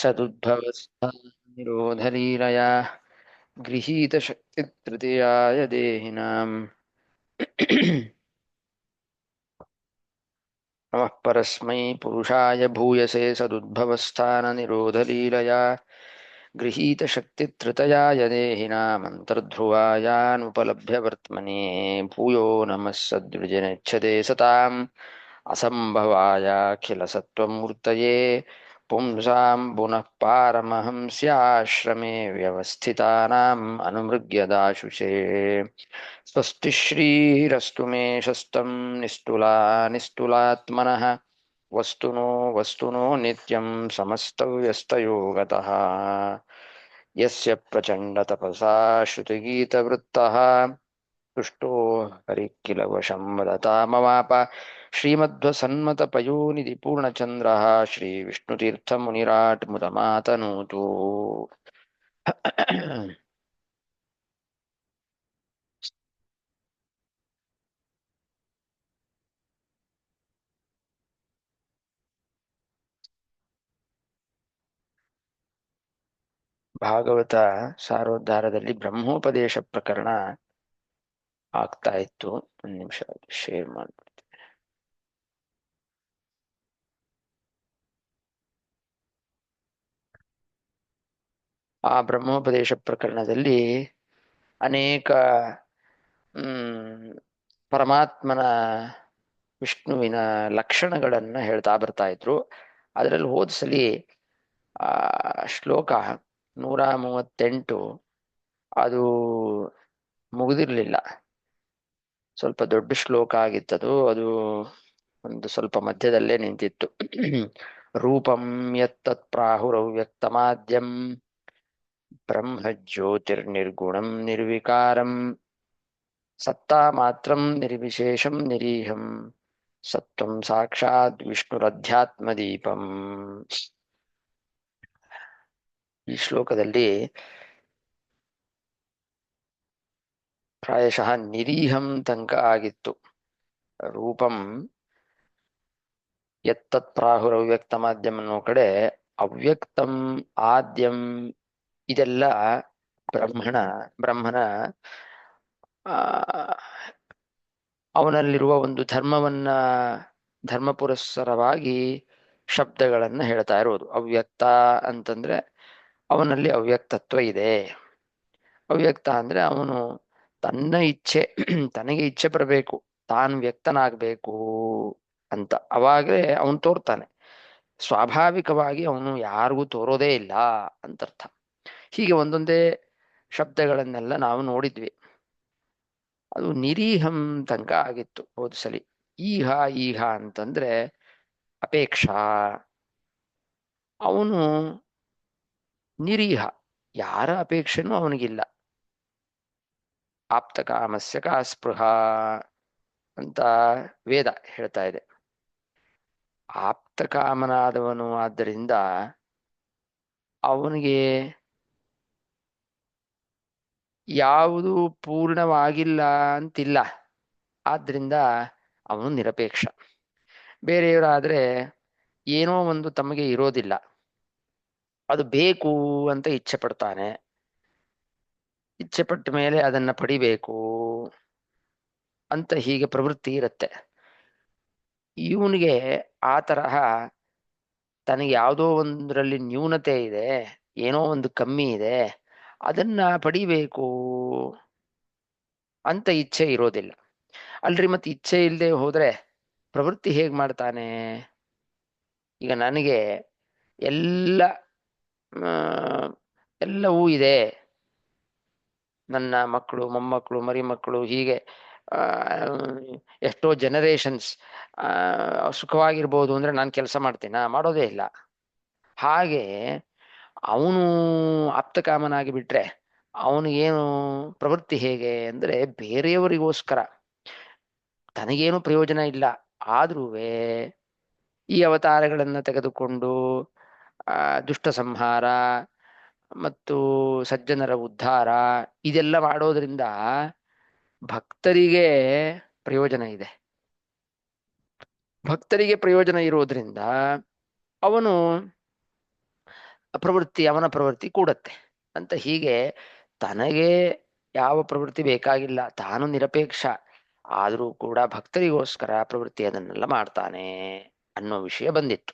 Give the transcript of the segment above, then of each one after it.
सदुद्भवस्थानिरोधलीलया गृहीतशक्तितृतीयाय देहिनाम् नमः परस्मै पुरुषाय भूयसे सदुद्भवस्थाननिरोधलीलया गृहीतशक्तितृतयाय देहिनामन्तर्ध्रुवायानुपलभ्य वर्त्मने भूयो नमः सद्विजनेच्छते सताम् असम्भवायाखिलसत्त्वमूर्तये पुंसां पुनः पारमहंस्याश्रमे व्यवस्थितानाम् अनुमृग्यदाशुषे स्वस्ति श्रीरस्तु मे शस्तं निस्तुला निस्तुलात्मनः वस्तुनो वस्तुनो नित्यं समस्तव्यस्तयोगतः यस्य प्रचण्डतपसा श्रुतिगीतवृत्तः तुष्टो हरिः किल वशं वदतामवाप श्रीमध्वसन्मतपयोनिधिपूर्णचन्द्रः श्रीविष्णुतीर्थमुनिराट् मुदमातनोतु ಭಾಗವತ ಸಾರೋದ್ಧಾರದಲ್ಲಿ ಬ್ರಹ್ಮೋಪದೇಶ ಪ್ರಕರಣ ಆಗ್ತಾ ಇತ್ತು. ಒಂದು ನಿಮಿಷ ಶೇರ್ ಮಾಡ್ಬಿಡ್ತೀನಿ. ಆ ಬ್ರಹ್ಮೋಪದೇಶ ಪ್ರಕರಣದಲ್ಲಿ ಅನೇಕ ಪರಮಾತ್ಮನ ವಿಷ್ಣುವಿನ ಲಕ್ಷಣಗಳನ್ನ ಹೇಳ್ತಾ ಬರ್ತಾ ಇದ್ರು. ಅದರಲ್ಲಿ ಹೋದ್ಸಲಿ ಆ ಶ್ಲೋಕ 138 ಅದು ಮುಗಿದಿರ್ಲಿಲ್ಲ. ಸ್ವಲ್ಪ ದೊಡ್ಡ ಶ್ಲೋಕ ಆಗಿತ್ತದು. ಅದು ಒಂದು ಸ್ವಲ್ಪ ಮಧ್ಯದಲ್ಲೇ ನಿಂತಿತ್ತು. ರೂಪಂ ಯತ್ತತ್ ಪ್ರಾಹುರವ್ಯಕ್ತಮಾದ್ಯಂ ಬ್ರಹ್ಮ ಜ್ಯೋತಿರ್ನಿರ್ಗುಣಂ ನಿರ್ವಿಕಾರಂ ಸತ್ತಾ ಮಾತ್ರಂ ನಿರ್ವಿಶೇಷಂ ನಿರೀಹಂ ಸತ್ವಂ ಸಾಕ್ಷಾತ್ ವಿಷ್ಣುರಧ್ಯಾತ್ಮದೀಪಂ. ಈ ಶ್ಲೋಕದಲ್ಲಿ ಪ್ರಾಯಶಃ ನಿರೀಹಂ ತನಕ ಆಗಿತ್ತು. ರೂಪಂ ಯತ್ತತ್ ಪ್ರಾಹುರವ್ಯಕ್ತಮಾದ್ಯಂ ಅನ್ನೋ ಕಡೆ ಅವ್ಯಕ್ತಂ ಆದ್ಯಂ ಇದೆಲ್ಲ ಬ್ರಹ್ಮನ ಆ ಅವನಲ್ಲಿರುವ ಒಂದು ಧರ್ಮ ಪುರಸ್ಸರವಾಗಿ ಶಬ್ದಗಳನ್ನ ಹೇಳ್ತಾ ಇರೋದು. ಅವ್ಯಕ್ತ ಅಂತಂದ್ರೆ ಅವನಲ್ಲಿ ಅವ್ಯಕ್ತತ್ವ ಇದೆ. ಅವ್ಯಕ್ತ ಅಂದ್ರೆ ಅವನು ತನ್ನ ಇಚ್ಛೆ ತನಗೆ ಇಚ್ಛೆ ಬರಬೇಕು, ತಾನು ವ್ಯಕ್ತನಾಗಬೇಕು ಅಂತ ಅವಾಗಲೇ ಅವನು ತೋರ್ತಾನೆ. ಸ್ವಾಭಾವಿಕವಾಗಿ ಅವನು ಯಾರಿಗೂ ತೋರೋದೇ ಇಲ್ಲ ಅಂತರ್ಥ. ಹೀಗೆ ಒಂದೊಂದೇ ಶಬ್ದಗಳನ್ನೆಲ್ಲ ನಾವು ನೋಡಿದ್ವಿ. ಅದು ನಿರೀಹಂ ತನಕ ಆಗಿತ್ತು ಹೋದ್ಸಲಿ. ಈಹ ಈಹ ಅಂತಂದ್ರೆ ಅಪೇಕ್ಷಾ. ಅವನು ನಿರೀಹ, ಯಾರ ಅಪೇಕ್ಷೆನೂ ಅವನಿಗಿಲ್ಲ. ಆಪ್ತಕಾಮಸ್ಯ ಕಾ ಸ್ಪೃಹ ಅಂತ ವೇದ ಹೇಳ್ತಾ ಇದೆ. ಆಪ್ತಕಾಮನಾದವನು ಆದ್ದರಿಂದ ಅವನಿಗೆ ಯಾವುದು ಪೂರ್ಣವಾಗಿಲ್ಲ ಅಂತಿಲ್ಲ. ಆದ್ರಿಂದ ಅವನು ನಿರಪೇಕ್ಷ. ಬೇರೆಯವರಾದ್ರೆ ಏನೋ ಒಂದು ತಮಗೆ ಇರೋದಿಲ್ಲ, ಅದು ಬೇಕು ಅಂತ ಇಚ್ಛೆ ಪಡ್ತಾನೆ. ಇಚ್ಛೆ ಪಟ್ಟ ಮೇಲೆ ಅದನ್ನ ಪಡಿಬೇಕು ಅಂತ ಹೀಗೆ ಪ್ರವೃತ್ತಿ ಇರುತ್ತೆ. ಇವನಿಗೆ ಆ ತರಹ ತನಗೆ ಯಾವುದೋ ಒಂದರಲ್ಲಿ ನ್ಯೂನತೆ ಇದೆ, ಏನೋ ಒಂದು ಕಮ್ಮಿ ಇದೆ, ಅದನ್ನ ಪಡಿಬೇಕು ಅಂತ ಇಚ್ಛೆ ಇರೋದಿಲ್ಲ. ಅಲ್ರಿ ಮತ್ತೆ ಇಚ್ಛೆ ಇಲ್ಲದೆ ಹೋದ್ರೆ ಪ್ರವೃತ್ತಿ ಹೇಗ್ ಮಾಡ್ತಾನೆ? ಈಗ ನನಗೆ ಎಲ್ಲ ಎಲ್ಲವೂ ಇದೆ, ನನ್ನ ಮಕ್ಕಳು, ಮೊಮ್ಮಕ್ಕಳು, ಮರಿಮಕ್ಕಳು, ಹೀಗೆ ಎಷ್ಟೋ ಜನರೇಷನ್ಸ್ ಸುಖವಾಗಿರ್ಬೋದು ಅಂದ್ರೆ ನಾನು ಕೆಲಸ ಮಾಡ್ತೀನ? ಮಾಡೋದೇ ಇಲ್ಲ. ಹಾಗೆ ಅವನು ಆಪ್ತಕಾಮನಾಗಿ ಬಿಟ್ರೆ ಅವನಿಗೇನು ಪ್ರವೃತ್ತಿ ಹೇಗೆ ಅಂದ್ರೆ ಬೇರೆಯವರಿಗೋಸ್ಕರ, ತನಗೇನು ಪ್ರಯೋಜನ ಇಲ್ಲ. ಆದ್ರೂ ಈ ಅವತಾರಗಳನ್ನ ತೆಗೆದುಕೊಂಡು ದುಷ್ಟ ಸಂಹಾರ ಮತ್ತು ಸಜ್ಜನರ ಉದ್ಧಾರ ಇದೆಲ್ಲ ಮಾಡೋದ್ರಿಂದ ಭಕ್ತರಿಗೆ ಪ್ರಯೋಜನ ಇದೆ. ಭಕ್ತರಿಗೆ ಪ್ರಯೋಜನ ಇರೋದ್ರಿಂದ ಅವನು ಪ್ರವೃತ್ತಿ ಅವನ ಪ್ರವೃತ್ತಿ ಕೂಡತ್ತೆ ಅಂತ. ಹೀಗೆ ತನಗೆ ಯಾವ ಪ್ರವೃತ್ತಿ ಬೇಕಾಗಿಲ್ಲ, ತಾನು ನಿರಪೇಕ್ಷ, ಆದರೂ ಕೂಡ ಭಕ್ತರಿಗೋಸ್ಕರ ಪ್ರವೃತ್ತಿ ಅದನ್ನೆಲ್ಲ ಮಾಡ್ತಾನೆ ಅನ್ನೋ ವಿಷಯ ಬಂದಿತ್ತು.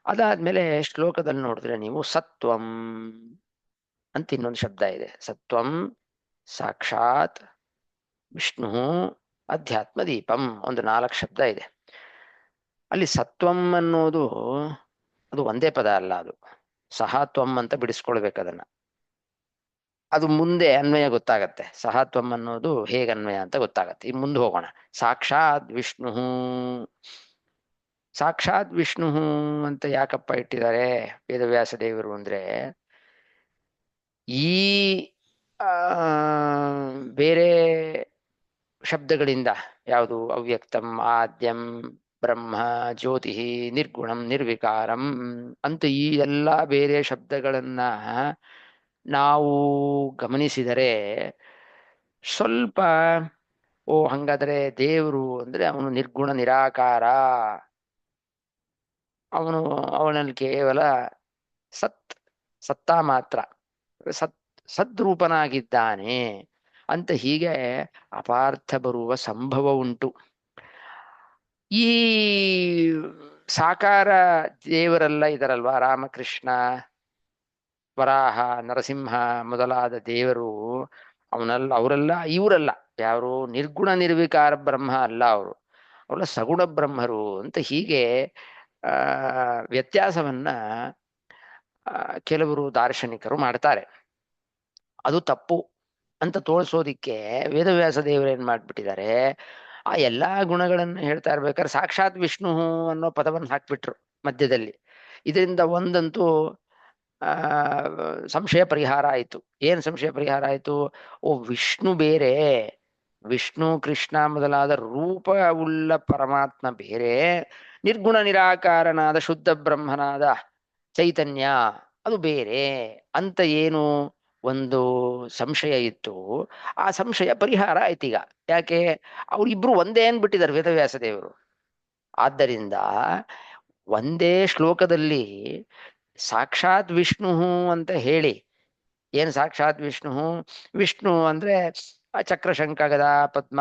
ಅದಾದ್ಮೇಲೆ ಶ್ಲೋಕದಲ್ಲಿ ನೋಡಿದ್ರೆ ನೀವು ಸತ್ವಂ ಅಂತ ಇನ್ನೊಂದು ಶಬ್ದ ಇದೆ. ಸತ್ವಂ ಸಾಕ್ಷಾತ್ ವಿಷ್ಣು ಅಧ್ಯಾತ್ಮ ದೀಪಂ, ಒಂದು 4 ಶಬ್ದ ಇದೆ ಅಲ್ಲಿ. ಸತ್ವಂ ಅನ್ನೋದು ಅದು ಒಂದೇ ಪದ ಅಲ್ಲ, ಅದು ಸಹತ್ವಂ ಅಂತ ಬಿಡಿಸ್ಕೊಳ್ಬೇಕು ಅದನ್ನ. ಅದು ಮುಂದೆ ಅನ್ವಯ ಗೊತ್ತಾಗತ್ತೆ. ಸಹತ್ವಂ ಅನ್ನೋದು ಹೇಗೆ ಅನ್ವಯ ಅಂತ ಗೊತ್ತಾಗತ್ತೆ. ಈ ಮುಂದೆ ಹೋಗೋಣ. ಸಾಕ್ಷಾತ್ ವಿಷ್ಣು, ಸಾಕ್ಷಾತ್ ವಿಷ್ಣು ಅಂತ ಯಾಕಪ್ಪ ಇಟ್ಟಿದ್ದಾರೆ ವೇದವ್ಯಾಸ ದೇವರು ಅಂದ್ರೆ, ಈ ಆ ಬೇರೆ ಶಬ್ದಗಳಿಂದ ಯಾವುದು ಅವ್ಯಕ್ತಂ ಆದ್ಯಂ ಬ್ರಹ್ಮ ಜ್ಯೋತಿ ನಿರ್ಗುಣಂ ನಿರ್ವಿಕಾರಂ ಅಂತ ಈ ಎಲ್ಲ ಬೇರೆ ಶಬ್ದಗಳನ್ನ ನಾವು ಗಮನಿಸಿದರೆ ಸ್ವಲ್ಪ, ಓ ಹಂಗಾದ್ರೆ ದೇವರು ಅಂದ್ರೆ ಅವನು ನಿರ್ಗುಣ ನಿರಾಕಾರ, ಅವನು ಅವನಲ್ಲಿ ಕೇವಲ ಸತ್ ಸತ್ತಾ ಮಾತ್ರ, ಸತ್ ಸದ್ರೂಪನಾಗಿದ್ದಾನೆ ಅಂತ ಹೀಗೆ ಅಪಾರ್ಥ ಬರುವ ಸಂಭವ ಉಂಟು. ಈ ಸಾಕಾರ ದೇವರೆಲ್ಲ ಇದರಲ್ವಾ, ರಾಮಕೃಷ್ಣ ವರಾಹ ನರಸಿಂಹ ಮೊದಲಾದ ದೇವರು, ಅವರೆಲ್ಲ ಇವರಲ್ಲ, ಯಾರು ನಿರ್ಗುಣ ನಿರ್ವಿಕಾರ ಬ್ರಹ್ಮ ಅಲ್ಲ, ಅವರು ಅವರೆಲ್ಲ ಸಗುಣ ಬ್ರಹ್ಮರು ಅಂತ ಹೀಗೆ ಆ ವ್ಯತ್ಯಾಸವನ್ನ ಕೆಲವರು ದಾರ್ಶನಿಕರು ಮಾಡ್ತಾರೆ. ಅದು ತಪ್ಪು ಅಂತ ತೋರಿಸೋದಿಕ್ಕೆ ವೇದವ್ಯಾಸ ದೇವರು ಏನ್ ಮಾಡ್ಬಿಟ್ಟಿದ್ದಾರೆ, ಆ ಎಲ್ಲಾ ಗುಣಗಳನ್ನು ಹೇಳ್ತಾ ಇರ್ಬೇಕಾದ್ರೆ ಸಾಕ್ಷಾತ್ ವಿಷ್ಣು ಅನ್ನೋ ಪದವನ್ನು ಹಾಕ್ಬಿಟ್ರು ಮಧ್ಯದಲ್ಲಿ. ಇದರಿಂದ ಒಂದಂತೂ ಆ ಸಂಶಯ ಪರಿಹಾರ ಆಯಿತು. ಏನ್ ಸಂಶಯ ಪರಿಹಾರ ಆಯಿತು? ಓ ವಿಷ್ಣು ಬೇರೆ, ವಿಷ್ಣು ಕೃಷ್ಣ ಮೊದಲಾದ ರೂಪವುಳ್ಳ ಪರಮಾತ್ಮ ಬೇರೆ, ನಿರ್ಗುಣ ನಿರಾಕಾರನಾದ ಶುದ್ಧ ಬ್ರಹ್ಮನಾದ ಚೈತನ್ಯ ಅದು ಬೇರೆ ಅಂತ ಏನು ಒಂದು ಸಂಶಯ ಇತ್ತು. ಆ ಸಂಶಯ ಪರಿಹಾರ ಆಯ್ತೀಗ. ಯಾಕೆ? ಅವ್ರಿಬ್ರು ಒಂದೇ ಅನ್ಬಿಟ್ಟಿದ್ದಾರೆ ವೇದವ್ಯಾಸ ದೇವರು. ಆದ್ದರಿಂದ ಒಂದೇ ಶ್ಲೋಕದಲ್ಲಿ ಸಾಕ್ಷಾತ್ ವಿಷ್ಣು ಅಂತ ಹೇಳಿ, ಏನ್ ಸಾಕ್ಷಾತ್ ವಿಷ್ಣು? ವಿಷ್ಣು ಅಂದ್ರೆ ಆ ಚಕ್ರ ಶಂಖ ಗದಾ ಪದ್ಮ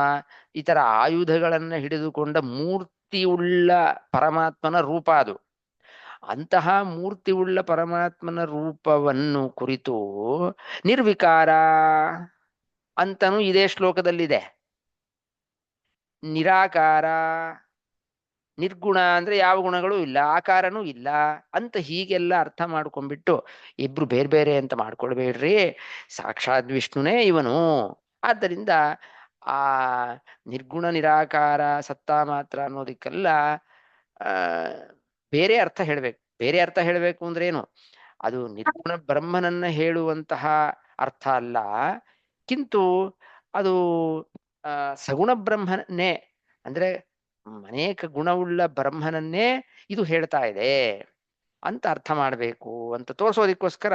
ಈ ತರ ಆಯುಧಗಳನ್ನ ಹಿಡಿದುಕೊಂಡ ಮೂರ್ತಿಯುಳ್ಳ ಪರಮಾತ್ಮನ ರೂಪ ಅದು. ಅಂತಹ ಮೂರ್ತಿಯುಳ್ಳ ಪರಮಾತ್ಮನ ರೂಪವನ್ನು ಕುರಿತು ನಿರ್ವಿಕಾರ ಅಂತನೂ ಇದೇ ಶ್ಲೋಕದಲ್ಲಿದೆ. ನಿರಾಕಾರ, ನಿರ್ಗುಣ ಅಂದ್ರೆ ಯಾವ ಗುಣಗಳು ಇಲ್ಲ, ಆಕಾರನೂ ಇಲ್ಲ ಅಂತ ಹೀಗೆಲ್ಲ ಅರ್ಥ ಮಾಡ್ಕೊಂಡ್ಬಿಟ್ಟು ಇಬ್ರು ಬೇರೆ ಬೇರೆ ಅಂತ ಮಾಡ್ಕೊಳ್ಬೇಡ್ರಿ, ಸಾಕ್ಷಾತ್ ವಿಷ್ಣುನೇ ಇವನು. ಆದ್ದರಿಂದ ಆ ನಿರ್ಗುಣ ನಿರಾಕಾರ ಸತ್ತಾ ಮಾತ್ರ ಅನ್ನೋದಕ್ಕೆಲ್ಲ ಆ ಬೇರೆ ಅರ್ಥ ಹೇಳ್ಬೇಕು. ಬೇರೆ ಅರ್ಥ ಹೇಳ್ಬೇಕು ಅಂದ್ರೆ ಏನು? ಅದು ನಿರ್ಗುಣ ಬ್ರಹ್ಮನನ್ನ ಹೇಳುವಂತಹ ಅರ್ಥ ಅಲ್ಲ, ಕಿಂತು ಅದು ಸಗುಣ ಬ್ರಹ್ಮನೇ ಅಂದ್ರೆ ಅನೇಕ ಗುಣವುಳ್ಳ ಬ್ರಹ್ಮನನ್ನೇ ಇದು ಹೇಳ್ತಾ ಇದೆ ಅಂತ ಅರ್ಥ ಮಾಡಬೇಕು ಅಂತ ತೋರಿಸೋದಕ್ಕೋಸ್ಕರ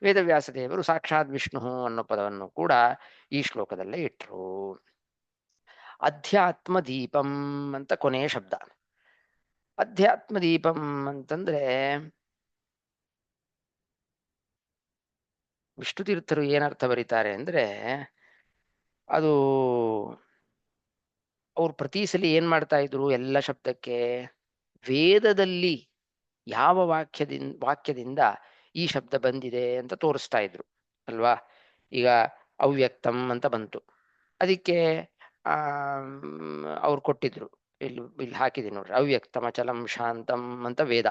ವೇದವ್ಯಾಸ ದೇವರು ಸಾಕ್ಷಾತ್ ವಿಷ್ಣು ಅನ್ನೋ ಪದವನ್ನು ಕೂಡ ಈ ಶ್ಲೋಕದಲ್ಲೇ ಇಟ್ರು. ಅಧ್ಯಾತ್ಮ ದೀಪಂ ಅಂತ ಕೊನೆಯ ಶಬ್ದ. ಅಧ್ಯಾತ್ಮ ದೀಪಂ ಅಂತಂದ್ರೆ ವಿಷ್ಣು ತೀರ್ಥರು ಏನರ್ಥ ಬರೀತಾರೆ ಅಂದ್ರೆ, ಅದು ಅವ್ರು ಪ್ರತಿ ಸಲ ಏನ್ ಮಾಡ್ತಾ ಇದ್ರು ಎಲ್ಲ ಶಬ್ದಕ್ಕೆ ವೇದದಲ್ಲಿ ಯಾವ ವಾಕ್ಯದಿಂದ ಈ ಶಬ್ದ ಬಂದಿದೆ ಅಂತ ತೋರಿಸ್ತಾ ಇದ್ರು ಅಲ್ವಾ. ಈಗ ಅವ್ಯಕ್ತಂ ಅಂತ ಬಂತು, ಅದಕ್ಕೆ ಆ ಅವ್ರು ಕೊಟ್ಟಿದ್ರು, ಇಲ್ಲಿ ಹಾಕಿದೀನಿ ನೋಡ್ರಿ, ಅವ್ಯಕ್ತಮ ಅಚಲಂ ಶಾಂತಂ ಅಂತ ವೇದ.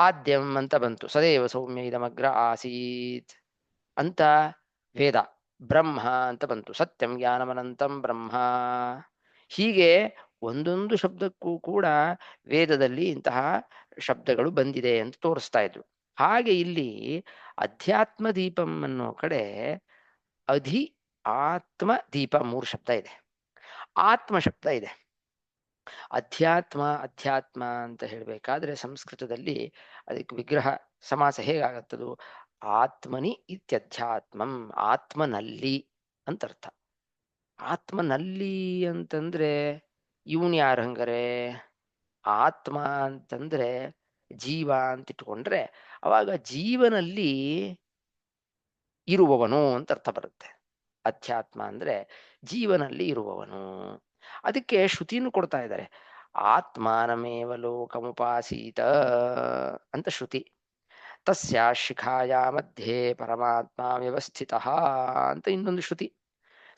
ಆದ್ಯಂ ಅಂತ ಬಂತು, ಸದೇವ ಸೌಮ್ಯ ಇದಮಗ್ರ ಆಸೀತ್ ಅಂತ ವೇದ. ಬ್ರಹ್ಮ ಅಂತ ಬಂತು, ಸತ್ಯಂ ಜ್ಞಾನಮನಂತಂ ಬ್ರಹ್ಮ. ಹೀಗೆ ಒಂದೊಂದು ಶಬ್ದಕ್ಕೂ ಕೂಡ ವೇದದಲ್ಲಿ ಇಂತಹ ಶಬ್ದಗಳು ಬಂದಿದೆ ಅಂತ ತೋರಿಸ್ತಾ ಇದ್ರು. ಹಾಗೆ ಇಲ್ಲಿ ಅಧ್ಯಾತ್ಮ ದೀಪಂ ಅನ್ನೋ ಕಡೆ ಅಧಿ ಆತ್ಮ ದೀಪ 3 ಶಬ್ದ ಇದೆ, ಆತ್ಮ ಶಬ್ದ ಇದೆ. ಅಧ್ಯಾತ್ಮ ಅಧ್ಯಾತ್ಮ ಅಂತ ಹೇಳ್ಬೇಕಾದ್ರೆ ಸಂಸ್ಕೃತದಲ್ಲಿ ಅದಕ್ಕೆ ವಿಗ್ರಹ ಸಮಾಸ ಹೇಗಾಗತ್ತದು? ಆತ್ಮನಿ ಇತ್ಯಧ್ಯಾತ್ಮಂ, ಆತ್ಮನಲ್ಲಿ ಅಂತ ಅರ್ಥ. ಆತ್ಮನಲ್ಲಿ ಅಂತಂದ್ರೆ ಇವನ್ ಯಾರು ಹಂಗಾರೆ? ಆತ್ಮ ಅಂತಂದ್ರೆ ಜೀವ ಅಂತ ಇಟ್ಕೊಂಡ್ರೆ ಅವಾಗ ಜೀವನಲ್ಲಿ ಇರುವವನು ಅಂತ ಅರ್ಥ ಬರುತ್ತೆ. ಅಧ್ಯಾತ್ಮ ಅಂದ್ರೆ ಜೀವನಲ್ಲಿ ಇರುವವನು. ಅದಕ್ಕೆ ಶ್ರುತಿಯನ್ನು ಕೊಡ್ತಾ ಇದ್ದಾರೆ. ಆತ್ಮಾನಮೇವ ಲೋಕಮುಪಾಸೀತ ಅಂತ ಶ್ರುತಿ. ತಸ್ಯ ಶಿಖಾಯ ಮಧ್ಯೆ ಪರಮಾತ್ಮ ವ್ಯವಸ್ಥಿತ ಅಂತ ಇನ್ನೊಂದು ಶ್ರುತಿ.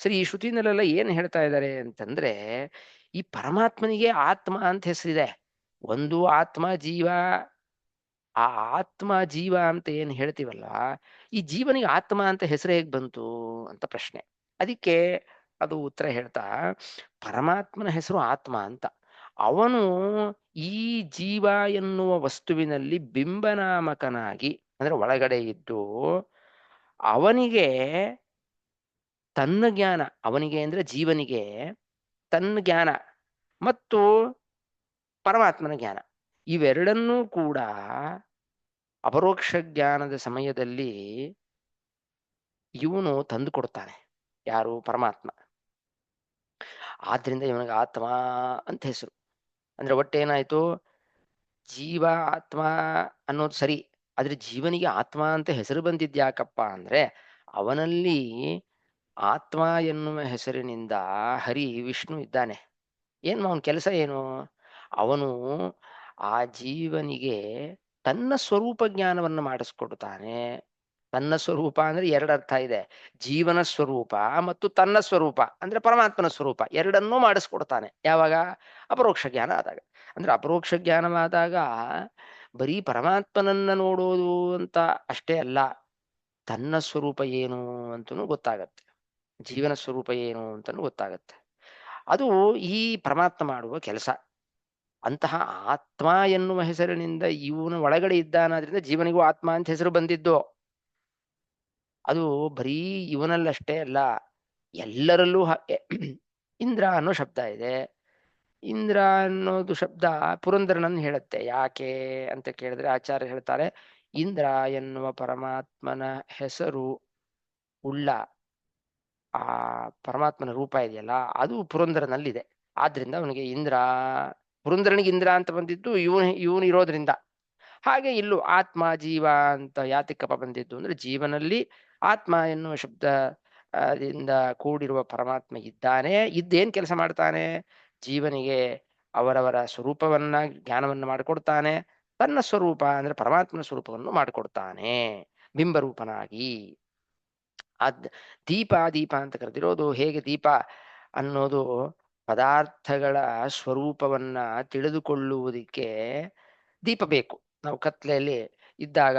ಸರಿ, ಈ ಶ್ರುತಿನಲ್ಲೆಲ್ಲ ಏನ್ ಹೇಳ್ತಾ ಇದ್ದಾರೆ ಅಂತಂದ್ರೆ, ಈ ಪರಮಾತ್ಮನಿಗೆ ಆತ್ಮ ಅಂತ ಹೆಸರಿದೆ. ಒಂದು ಆತ್ಮ ಜೀವ. ಆ ಆತ್ಮ ಜೀವ ಅಂತ ಏನ್ ಹೇಳ್ತೀವಲ್ಲ, ಈ ಜೀವನಿಗೆ ಆತ್ಮ ಅಂತ ಹೆಸರು ಹೇಗ್ ಬಂತು ಅಂತ ಪ್ರಶ್ನೆ. ಅದಕ್ಕೆ ಅದು ಉತ್ತರ ಹೇಳ್ತಾ, ಪರಮಾತ್ಮನ ಹೆಸರು ಆತ್ಮ ಅಂತ. ಅವನು ಈ ಜೀವ ಎನ್ನುವ ವಸ್ತುವಿನಲ್ಲಿ ಬಿಂಬನಾಮಕನಾಗಿ ಅಂದ್ರೆ ಒಳಗಡೆ ಇದ್ದು, ಅವನಿಗೆ ತನ್ನ ಜ್ಞಾನ, ಅವನಿಗೆ ಅಂದ್ರೆ ಜೀವನಿಗೆ ತನ್ನ ಜ್ಞಾನ ಮತ್ತು ಪರಮಾತ್ಮನ ಜ್ಞಾನ ಇವೆರಡನ್ನೂ ಕೂಡ ಅಪರೋಕ್ಷ ಜ್ಞಾನದ ಸಮಯದಲ್ಲಿ ಇವನು ತಂದು ಕೊಡ್ತಾನೆ. ಯಾರು? ಪರಮಾತ್ಮ. ಆದ್ರಿಂದ ಇವನಿಗೆ ಆತ್ಮ ಅಂತ ಹೆಸರು. ಅಂದ್ರೆ ಒಟ್ಟೇನಾಯ್ತು, ಜೀವ ಆತ್ಮ ಅನ್ನೋದು ಸರಿ, ಆದ್ರೆ ಜೀವನಿಗೆ ಆತ್ಮ ಅಂತ ಹೆಸರು ಬಂದಿದ್ಯಾಕಪ್ಪ ಅಂದ್ರೆ, ಅವನಲ್ಲಿ ಆತ್ಮ ಎನ್ನುವ ಹೆಸರಿನಿಂದ ಹರಿ ವಿಷ್ಣು ಇದ್ದಾನೆ. ಏನು ಅವನ ಕೆಲಸ ಏನು? ಅವನು ಆ ಜೀವನಿಗೆ ತನ್ನ ಸ್ವರೂಪ ಜ್ಞಾನವನ್ನು ಮಾಡಿಸ್ಕೊಡ್ತಾನೆ. ತನ್ನ ಸ್ವರೂಪ ಅಂದ್ರೆ ಎರಡರ್ಥ ಇದೆ. ಜೀವನ ಸ್ವರೂಪ ಮತ್ತು ತನ್ನ ಸ್ವರೂಪ ಅಂದ್ರೆ ಪರಮಾತ್ಮನ ಸ್ವರೂಪ, ಎರಡನ್ನೂ ಮಾಡಿಸ್ಕೊಡ್ತಾನೆ. ಯಾವಾಗ? ಅಪರೋಕ್ಷ ಜ್ಞಾನ ಆದಾಗ. ಅಂದ್ರೆ ಅಪರೋಕ್ಷ ಜ್ಞಾನವಾದಾಗ ಬರೀ ಪರಮಾತ್ಮನನ್ನ ನೋಡೋದು ಅಂತ ಅಷ್ಟೇ ಅಲ್ಲ, ತನ್ನ ಸ್ವರೂಪ ಏನು ಅಂತನೂ ಗೊತ್ತಾಗತ್ತೆ, ಜೀವನ ಸ್ವರೂಪ ಏನು ಅಂತನೂ ಗೊತ್ತಾಗತ್ತೆ. ಅದು ಈ ಪರಮಾತ್ಮ ಮಾಡುವ ಕೆಲಸ. ಅಂತಹ ಆತ್ಮ ಎನ್ನುವ ಹೆಸರಿನಿಂದ ಇವನ ಒಳಗಡೆ ಇದ್ದಾನಾದ್ರಿಂದ ಜೀವನಿಗೂ ಆತ್ಮ ಅಂತ ಹೆಸರು ಬಂದಿದ್ದು. ಅದು ಬರೀ ಇವನಲ್ಲಷ್ಟೇ ಅಲ್ಲ, ಎಲ್ಲರಲ್ಲೂ ಇಂದ್ರ ಅನ್ನೋ ಶಬ್ದ ಇದೆ. ಇಂದ್ರ ಅನ್ನೋದು ಶಬ್ದ ಪುರಂದರನನ್ನು ಹೇಳುತ್ತೆ. ಯಾಕೆ ಅಂತ ಕೇಳಿದ್ರೆ ಆಚಾರ್ಯ ಹೇಳ್ತಾರೆ, ಇಂದ್ರ ಎನ್ನುವ ಪರಮಾತ್ಮನ ಹೆಸರು ಉಳ್ಳ ಆ ಪರಮಾತ್ಮನ ರೂಪ ಇದೆಯಲ್ಲ, ಅದು ಪುರಂದರನಲ್ಲಿದೆ. ಆದ್ರಿಂದ ಅವನಿಗೆ ಇಂದ್ರ, ಪುರಂದರನಿಗೆ ಇಂದ್ರ ಅಂತ ಬಂದಿದ್ದು ಇವನು ಇರೋದ್ರಿಂದ. ಹಾಗೆ ಇಲ್ಲೂ ಆತ್ಮ ಜೀವ ಅಂತ ಯಾತಿಕಪ್ಪ ಬಂದಿದ್ದು ಅಂದ್ರೆ, ಜೀವನಲ್ಲಿ ಆತ್ಮ ಎನ್ನುವ ಶಬ್ದ ದಿಂದ ಕೂಡಿರುವ ಪರಮಾತ್ಮ ಇದ್ದಾನೆ. ಇದ್ದೇನ್ ಕೆಲಸ ಮಾಡ್ತಾನೆ? ಜೀವನಿಗೆ ಅವರವರ ಸ್ವರೂಪವನ್ನ ಜ್ಞಾನವನ್ನು ಮಾಡಿಕೊಡ್ತಾನೆ. ತನ್ನ ಸ್ವರೂಪ ಅಂದ್ರೆ ಪರಮಾತ್ಮನ ಸ್ವರೂಪವನ್ನು ಮಾಡಿಕೊಡ್ತಾನೆ ಬಿಂಬರೂಪನಾಗಿ. ಅದ್ ದೀಪ ದೀಪ ಅಂತ ಕರೆದಿರೋದು ಹೇಗೆ? ದೀಪ ಅನ್ನೋದು ಪದಾರ್ಥಗಳ ಸ್ವರೂಪವನ್ನ ತಿಳಿದುಕೊಳ್ಳುವುದಕ್ಕೆ ದೀಪ ಬೇಕು. ನಾವು ಕತ್ಲೆಯಲ್ಲಿ ಇದ್ದಾಗ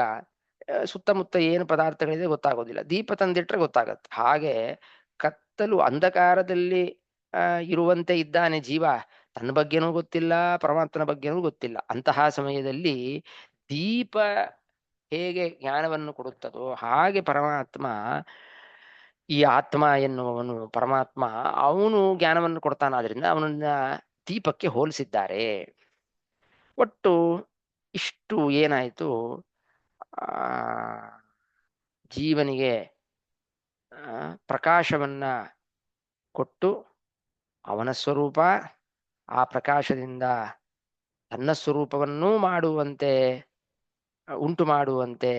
ಸುತ್ತಮುತ್ತ ಏನು ಪದಾರ್ಥಗಳಿದೆ ಗೊತ್ತಾಗೋದಿಲ್ಲ, ದೀಪ ತಂದಿಟ್ರೆ ಗೊತ್ತಾಗತ್ತೆ. ಹಾಗೆ ಕತ್ತಲು ಅಂಧಕಾರದಲ್ಲಿ ಇರುವಂತೆ ಇದ್ದಾನೆ ಜೀವ. ತನ್ನ ಬಗ್ಗೆನೂ ಗೊತ್ತಿಲ್ಲ, ಪರಮಾತ್ಮನ ಬಗ್ಗೆನೂ ಗೊತ್ತಿಲ್ಲ. ಅಂತಹ ಸಮಯದಲ್ಲಿ ದೀಪ ಹೇಗೆ ಜ್ಞಾನವನ್ನು ಕೊಡುತ್ತದೋ ಹಾಗೆ ಪರಮಾತ್ಮ, ಈ ಆತ್ಮ ಎನ್ನುವವನು ಪರಮಾತ್ಮ, ಅವನು ಜ್ಞಾನವನ್ನು ಕೊಡ್ತಾನಾದ್ರಿಂದ ಅವನನ್ನ ದೀಪಕ್ಕೆ ಹೋಲಿಸಿದ್ದಾರೆ. ಒಟ್ಟು ಇಷ್ಟು ಏನಾಯ್ತು, ಆ ಜೀವನಿಗೆ ಪ್ರಕಾಶವನ್ನ ಕೊಟ್ಟು ಅವನ ಸ್ವರೂಪ, ಆ ಪ್ರಕಾಶದಿಂದ ತನ್ನ ಸ್ವರೂಪವನ್ನೂ ಮಾಡುವಂತೆ ಉಂಟು ಮಾಡುವಂತೆ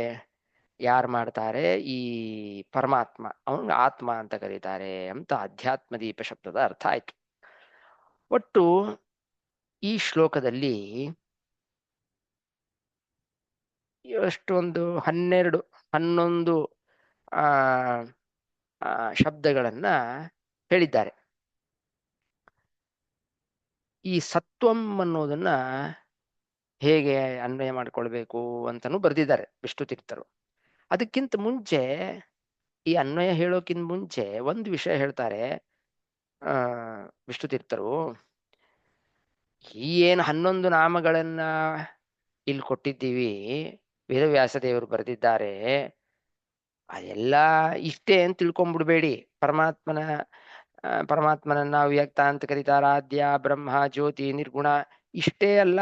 ಯಾರು ಮಾಡ್ತಾರೆ? ಈ ಪರಮಾತ್ಮ, ಅವನಿಗೆ ಆತ್ಮ ಅಂತ ಕರೀತಾರೆ ಅಂತ ಅಧ್ಯಾತ್ಮ ದೀಪ ಶಬ್ದದ ಅರ್ಥ ಆಯ್ತು. ಒಟ್ಟು ಈ ಶ್ಲೋಕದಲ್ಲಿ ಎಷ್ಟೊಂದು 11 ಆ ಶಬ್ದಗಳನ್ನ ಹೇಳಿದ್ದಾರೆ. ಈ ಸತ್ವಂ ಅನ್ನೋದನ್ನ ಹೇಗೆ ಅನ್ವಯ ಮಾಡ್ಕೊಳ್ಬೇಕು ಅಂತನೂ ಬರೆದಿದ್ದಾರೆ ವಿಷ್ಣು ತೀರ್ಥರು. ಅದಕ್ಕಿಂತ ಮುಂಚೆ, ಈ ಅನ್ವಯ ಹೇಳೋಕ್ಕಿಂತ ಮುಂಚೆ ಒಂದು ವಿಷಯ ಹೇಳ್ತಾರೆ ಆ ವಿಷ್ಣು ತೀರ್ಥರು. ಈ ಏನು 11 ನಾಮಗಳನ್ನ ಇಲ್ಲಿ ಕೊಟ್ಟಿದ್ದೀವಿ, ವೇದವ್ಯಾಸ ದೇವರು ಬರೆದಿದ್ದಾರೆ, ಅದೆಲ್ಲ ಇಷ್ಟೇ ಅಂತ ತಿಳ್ಕೊಂಡ್ಬಿಡ್ಬೇಡಿ. ಪರಮಾತ್ಮನನ್ನ ಅವ್ಯಕ್ತ ಅಂತ ಕರೀತಾರ, ಆದ್ಯ ಬ್ರಹ್ಮ ಜ್ಯೋತಿ ನಿರ್ಗುಣ, ಇಷ್ಟೇ ಅಲ್ಲ,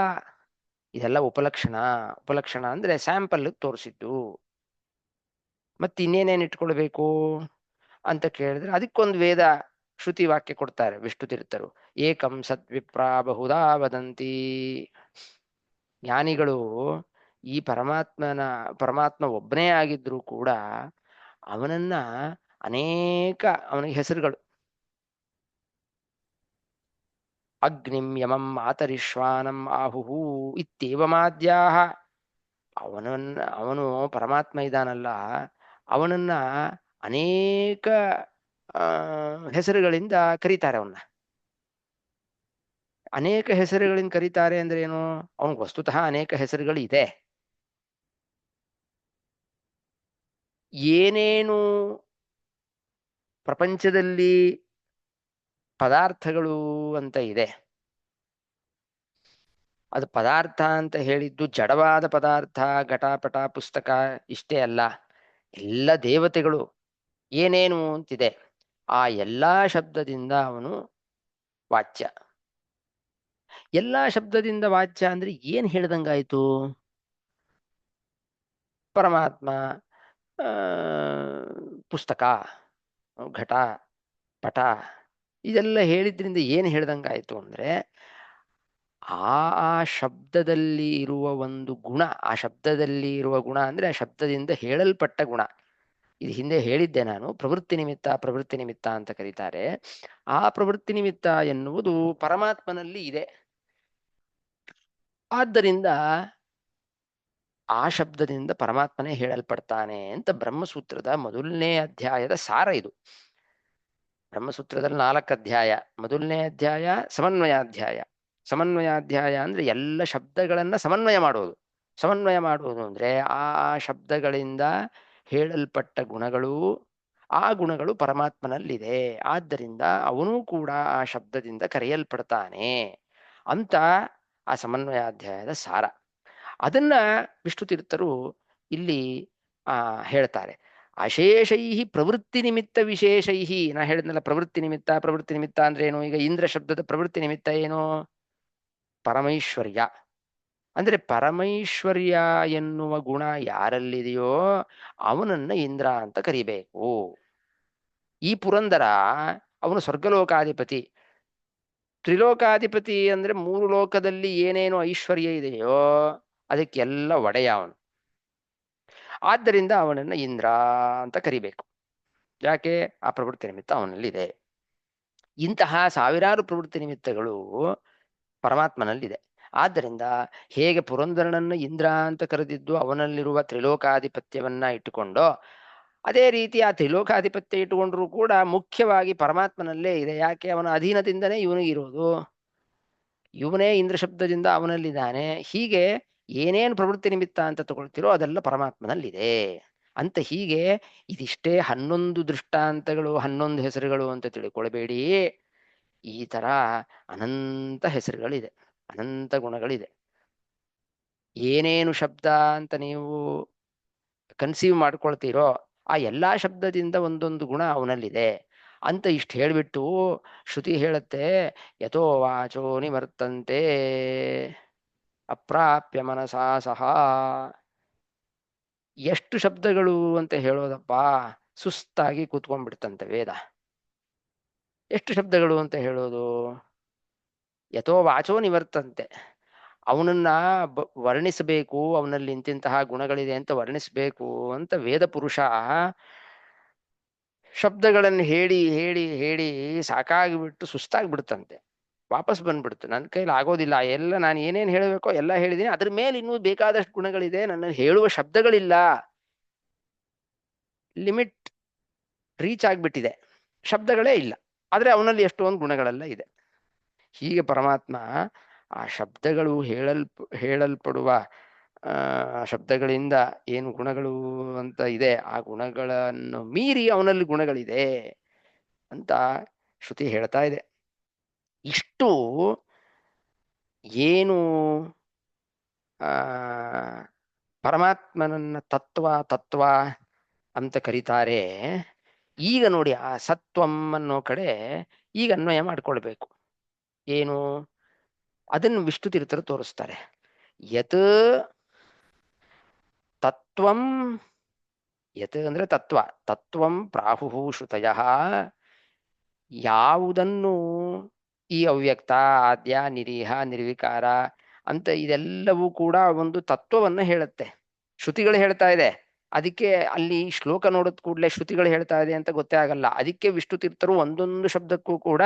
ಇದೆಲ್ಲ ಉಪಲಕ್ಷಣ. ಉಪಲಕ್ಷಣ ಅಂದ್ರೆ ಸ್ಯಾಂಪಲ್ ತೋರಿಸಿದ್ದು. ಮತ್ತೆ ಇನ್ನೇನೇನ್ ಇಟ್ಕೊಳ್ಬೇಕು ಅಂತ ಕೇಳಿದ್ರೆ ಅದಕ್ಕೊಂದು ವೇದ ಶ್ರುತಿ ವಾಕ್ಯ ಕೊಡ್ತಾರೆ ವಿಷ್ಣು ತೀರ್ಥರು. ಏಕಂ ಸದ್ವಿಪ್ರಾ ಬಹುಧಾ ವದಂತಿ. ಜ್ಞಾನಿಗಳು ಈ ಪರಮಾತ್ಮ ಒಬ್ಬನೇ ಆಗಿದ್ರು ಕೂಡ ಅವನನ್ನ ಅನೇಕ ಅವನಿಗೆ ಹೆಸರುಗಳು. ಅಗ್ನಿಂ ಯಮಂ ಮಾತರಿಶ್ವಾನಂ ಆಹುಹು ಇತ್ಯೇವಮಾದ್ಯಾಹ. ಅವನು ಪರಮಾತ್ಮ ಇದಾನಲ್ಲ, ಅವನನ್ನ ಅನೇಕ ಆ ಹೆಸರುಗಳಿಂದ ಕರೀತಾರೆ. ಅವನ್ನ ಅನೇಕ ಹೆಸರುಗಳಿಂದ ಕರೀತಾರೆ ಅಂದ್ರೆ ಏನು? ಅವನಿಗೆ ವಸ್ತುತಃ ಅನೇಕ ಹೆಸರುಗಳು ಇದೆ. ಏನೇನು ಪ್ರಪಂಚದಲ್ಲಿ ಪದಾರ್ಥಗಳು ಅಂತ ಇದೆ, ಅದು ಪದಾರ್ಥ ಅಂತ ಹೇಳಿದ್ದು ಜಡವಾದ ಪದಾರ್ಥ, ಘಟಪಟ ಪುಸ್ತಕ ಇಷ್ಟೇ ಅಲ್ಲ, ಎಲ್ಲ ದೇವತೆಗಳು ಏನೇನು ಅಂತಿದೆ, ಆ ಎಲ್ಲಾ ಶಬ್ದದಿಂದ ಅವನು ವಾಚ್ಯ. ಎಲ್ಲಾ ಶಬ್ದದಿಂದ ವಾಚ್ಯ ಅಂದ್ರೆ ಏನ್ ಹೇಳ್ದಂಗಾಯ್ತು? ಪರಮಾತ್ಮ, ಆ ಪುಸ್ತಕ, ಘಟ, ಪಟ ಇದೆಲ್ಲ ಹೇಳಿದ್ರಿಂದ ಏನ್ ಹೇಳ್ದಂಗಾಯ್ತು ಅಂದ್ರೆ ಆ ಆ ಶಬ್ದದಲ್ಲಿ ಇರುವ ಒಂದು ಗುಣ, ಆ ಶಬ್ದದಲ್ಲಿ ಇರುವ ಗುಣ ಅಂದ್ರೆ ಆ ಶಬ್ದದಿಂದ ಹೇಳಲ್ಪಟ್ಟ ಗುಣ. ಇದು ಹಿಂದೆ ಹೇಳಿದ್ದೆ ನಾನು, ಪ್ರವೃತ್ತಿ ನಿಮಿತ್ತ ಅಂತ ಕರೀತಾರೆ. ಆ ಪ್ರವೃತ್ತಿ ನಿಮಿತ್ತ ಎನ್ನುವುದು ಪರಮಾತ್ಮನಲ್ಲಿ ಇದೆ. ಆದ್ದರಿಂದ ಆ ಶಬ್ದದಿಂದ ಪರಮಾತ್ಮನೇ ಹೇಳಲ್ಪಡ್ತಾನೆ ಅಂತ ಬ್ರಹ್ಮಸೂತ್ರದ ಮೊದಲನೇ ಅಧ್ಯಾಯದ ಸಾರ ಇದು. ಬ್ರಹ್ಮಸೂತ್ರದಲ್ಲಿ 4 ಅಧ್ಯಾಯ. ಮೊದಲನೇ ಅಧ್ಯಾಯ ಸಮನ್ವಯಾಧ್ಯಾಯ. ಸಮನ್ವಯಾಧ್ಯಾಯ ಅಂದ್ರೆ ಎಲ್ಲ ಶಬ್ದಗಳನ್ನ ಸಮನ್ವಯ ಮಾಡುವುದು. ಸಮನ್ವಯ ಮಾಡುವುದು ಅಂದ್ರೆ ಆ ಶಬ್ದಗಳಿಂದ ಹೇಳಲ್ಪಟ್ಟ ಗುಣಗಳು, ಆ ಗುಣಗಳು ಪರಮಾತ್ಮನಲ್ಲಿದೆ, ಆದ್ದರಿಂದ ಅವನು ಕೂಡ ಆ ಶಬ್ದದಿಂದ ಕರೆಯಲ್ಪಡ್ತಾನೆ ಅಂತ ಆ ಸಮನ್ವಯಾಧ್ಯಾಯದ ಸಾರ. ಅದನ್ನ ವಿಷ್ಣು ತೀರ್ಥರು ಇಲ್ಲಿ ಆ ಹೇಳ್ತಾರೆ. ಅಶೇಷೈ ಪ್ರವೃತ್ತಿ ನಿಮಿತ್ತ ವಿಶೇಷೈ. ನಾ ಹೇಳಿದ್ನಲ್ಲ ಪ್ರವೃತ್ತಿ ನಿಮಿತ್ತ ಅಂದ್ರೆ ಏನು? ಈಗ ಇಂದ್ರ ಶಬ್ದದ ಪ್ರವೃತ್ತಿ ನಿಮಿತ್ತ ಏನು? ಪರಮೈಶ್ವರ್ಯ. ಅಂದ್ರೆ ಪರಮೈಶ್ವರ್ಯ ಎನ್ನುವ ಗುಣ ಯಾರಲ್ಲಿದೆಯೋ ಅವನನ್ನ ಇಂದ್ರ ಅಂತ ಕರಿಬೇಕು. ಈ ಪುರಂದರ ಅವನು ಸ್ವರ್ಗಲೋಕಾಧಿಪತಿ. ತ್ರಿಲೋಕಾಧಿಪತಿ ಅಂದ್ರೆ 3 ಲೋಕದಲ್ಲಿ ಏನೇನು ಐಶ್ವರ್ಯ ಇದೆಯೋ ಅದಕ್ಕೆಲ್ಲ ಒಡೆಯ ಅವನು. ಆದ್ದರಿಂದ ಅವನನ್ನ ಇಂದ್ರ ಅಂತ ಕರಿಬೇಕು. ಯಾಕೆ? ಆ ಪ್ರವೃತ್ತಿ ನಿಮಿತ್ತ ಅವನಲ್ಲಿದೆ. ಇಂತಹ ಸಾವಿರಾರು ಪ್ರವೃತ್ತಿ ನಿಮಿತ್ತಗಳು ಪರಮಾತ್ಮನಲ್ಲಿದೆ. ಆದ್ದರಿಂದ ಹೇಗೆ ಪುರಂದರನನ್ನು ಇಂದ್ರ ಅಂತ ಕರೆದಿದ್ದು ಅವನಲ್ಲಿರುವ ತ್ರಿಲೋಕಾಧಿಪತ್ಯವನ್ನ ಇಟ್ಟುಕೊಂಡು, ಅದೇ ರೀತಿ ಆ ತ್ರಿಲೋಕಾಧಿಪತ್ಯ ಇಟ್ಟುಕೊಂಡ್ರೂ ಕೂಡ ಮುಖ್ಯವಾಗಿ ಪರಮಾತ್ಮನಲ್ಲೇ ಇದೆ. ಯಾಕೆ? ಅವನ ಅಧೀನದಿಂದನೇ ಇವನಿಗಿರೋದು, ಇವನೇ ಇಂದ್ರ ಶಬ್ದದಿಂದ ಅವನಲ್ಲಿದ್ದಾನೆ. ಹೀಗೆ ಏನೇನು ಪ್ರವೃತ್ತಿ ನಿಮಿತ್ತ ಅಂತ ತಗೊಳ್ತಿರೋ ಅದೆಲ್ಲ ಪರಮಾತ್ಮನಲ್ಲಿದೆ ಅಂತ. ಹೀಗೆ ಇದಿಷ್ಟೇ 11 ದೃಷ್ಟಾಂತಗಳು, 11 ಹೆಸರುಗಳು ಅಂತ ತಿಳ್ಕೊಳ್ಬೇಡಿ. ಈ ತರ ಅನಂತ ಹೆಸರುಗಳಿದೆ, ಅನಂತ ಗುಣಗಳಿದೆ. ಏನೇನು ಶಬ್ದ ಅಂತ ನೀವು ಕನ್ಸೀವ್ ಮಾಡ್ಕೊಳ್ತೀರೋ ಆ ಎಲ್ಲಾ ಶಬ್ದದಿಂದ ಒಂದೊಂದು ಗುಣ ಅವನಲ್ಲಿದೆ ಅಂತ ಇಷ್ಟು ಹೇಳ್ಬಿಟ್ಟು ಶ್ರುತಿ ಹೇಳುತ್ತೆ, ಯಥೋ ವಾಚೋ ನಿವರ್ತಂತೆ ಅಪ್ರಾಪ್ಯ ಮನಸಾ ಸಹ. ಎಷ್ಟು ಶಬ್ದಗಳು ಅಂತ ಹೇಳೋದಪ್ಪ, ಸುಸ್ತಾಗಿ ಕೂತ್ಕೊಂಡ್ಬಿಡ್ತಂತೆ ವೇದ. ಎಷ್ಟು ಶಬ್ದಗಳು ಅಂತ ಹೇಳೋದು? ಯಥೋ ವಾಚೋ ನಿವರ್ತಂತೆ, ಅವನನ್ನ ವರ್ಣಿಸಬೇಕು, ಅವನಲ್ಲಿ ಇಂತಿಂತಹ ಗುಣಗಳಿದೆ ಅಂತ ವರ್ಣಿಸಬೇಕು ಅಂತ ವೇದ ಪುರುಷ ಶಬ್ದಗಳನ್ನು ಹೇಳಿ ಹೇಳಿ ಹೇಳಿ ಸಾಕಾಗಿಬಿಟ್ಟು ಸುಸ್ತಾಗ್ಬಿಡ್ತಂತೆ. ವಾಪಸ್ ಬಂದ್ಬಿಡ್ತು, ನನ್ನ ಕೈಲಿ ಆಗೋದಿಲ್ಲ, ಎಲ್ಲ ನಾನು ಏನೇನು ಹೇಳಬೇಕೋ ಎಲ್ಲ ಹೇಳಿದ್ದೀನಿ, ಅದ್ರ ಮೇಲೆ ಇನ್ನೂ ಬೇಕಾದಷ್ಟು ಗುಣಗಳಿದೆ, ನನ್ನ ಹೇಳುವ ಶಬ್ದಗಳಿಲ್ಲ, ಲಿಮಿಟ್ ರೀಚ್ ಆಗ್ಬಿಟ್ಟಿದೆ, ಶಬ್ದಗಳೇ ಇಲ್ಲ. ಆದ್ರೆ ಅವನಲ್ಲಿ ಎಷ್ಟೊಂದು ಗುಣಗಳೆಲ್ಲ ಇದೆ. ಹೀಗೆ ಪರಮಾತ್ಮ ಆ ಶಬ್ದಗಳು ಹೇಳಲ್ಪಡುವ ಶಬ್ದಗಳಿಂದ ಏನು ಗುಣಗಳು ಅಂತ ಇದೆ, ಆ ಗುಣಗಳನ್ನು ಮೀರಿ ಅವನಲ್ಲಿ ಗುಣಗಳಿದೆ ಅಂತ ಶ್ರುತಿ ಹೇಳ್ತಾ ಇದೆ. ಇಷ್ಟು ಏನು ಆ ಪರಮಾತ್ಮನನ್ನ ತತ್ವ ಅಂತ ಕರೀತಾರೆ. ಈಗ ನೋಡಿ ಆ ಸತ್ವಂ ಅನ್ನೋ ಕಡೆ ಈಗ ಅನ್ವಯ ಮಾಡ್ಕೊಳ್ಬೇಕು. ಏನು? ಅದನ್ನು ವಿಷ್ಣು ತೀರ್ಥರು ತೋರಿಸ್ತಾರೆ. ಯತ್ ತತ್ವಂ, ಯತ್ ಅಂದ್ರೆ ತತ್ವಂ ಪ್ರಾಹುಹು ಶ್ರುತಯ. ಯಾವುದನ್ನು ಈ ಅವ್ಯಕ್ತ, ಆದ್ಯ, ನಿರೀಹ, ನಿರ್ವಿಕಾರ ಅಂತ ಇದೆಲ್ಲವೂ ಕೂಡ ಒಂದು ತತ್ವವನ್ನ ಹೇಳುತ್ತೆ. ಶ್ರುತಿಗಳು ಹೇಳ್ತಾ ಇದೆ. ಅದಕ್ಕೆ ಅಲ್ಲಿ ಶ್ಲೋಕ ನೋಡಿದ ಕೂಡಲೇ ಶ್ರುತಿಗಳು ಹೇಳ್ತಾ ಇದೆ ಅಂತ ಗೊತ್ತೇ ಆಗಲ್ಲ. ಅದಕ್ಕೆ ವಿಷ್ಣು ತೀರ್ಥರು ಒಂದೊಂದು ಶಬ್ದಕ್ಕೂ ಕೂಡ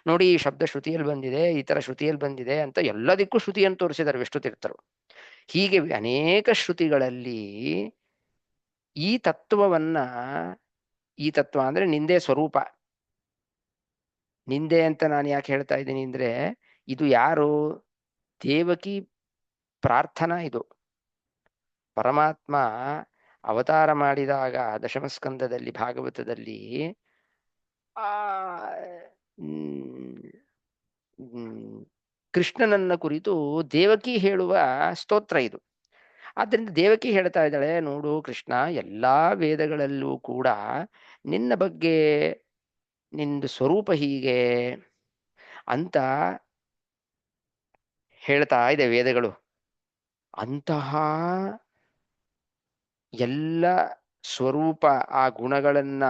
ನೋಡಿ ಈ ಶಬ್ದ ಶ್ರುತಿಯಲ್ಲಿ ಬಂದಿದೆ, ಈ ತರ ಶ್ರುತಿಯಲ್ಲಿ ಬಂದಿದೆ ಅಂತ ಎಲ್ಲದಕ್ಕೂ ಶ್ರುತಿಯನ್ನು ತೋರಿಸಿದ್ದಾರೆ ವಿಷ್ಣು ತೀರ್ಥರು. ಹೀಗೆ ಅನೇಕ ಶ್ರುತಿಗಳಲ್ಲಿ ಈ ತತ್ವವನ್ನ, ಈ ತತ್ವ ಅಂದ್ರೆ ನಿಂದೆ ಸ್ವರೂಪ. ನಿಂದೆ ಅಂತ ನಾನು ಯಾಕೆ ಹೇಳ್ತಾ ಇದ್ದೀನಿ ಅಂದ್ರೆ, ಇದು ಯಾರು? ದೇವಕಿ ಪ್ರಾರ್ಥನಾ ಇದು. ಪರಮಾತ್ಮ ಅವತಾರ ಮಾಡಿದಾಗ ದಶಮಸ್ಕಂದದಲ್ಲಿ ಭಾಗವತದಲ್ಲಿ ಆ ಹ್ಮ್, ಹ್ಮ್, ಕೃಷ್ಣನನ್ನ ಕುರಿತು ದೇವಕಿ ಹೇಳುವ ಸ್ತೋತ್ರ ಇದು. ಆದ್ರಿಂದ ದೇವಕಿ ಹೇಳ್ತಾ ಇದ್ದಾಳೆ, ನೋಡು ಕೃಷ್ಣ, ಎಲ್ಲಾ ವೇದಗಳಲ್ಲೂ ಕೂಡ ನಿನ್ನ ಬಗ್ಗೆ, ನಿಂದು ಸ್ವರೂಪ ಹೀಗೆ ಅಂತ ಹೇಳ್ತಾ ಇದೆ ವೇದಗಳು. ಅಂತಹ ಎಲ್ಲ ಸ್ವರೂಪ ಆ ಗುಣಗಳನ್ನ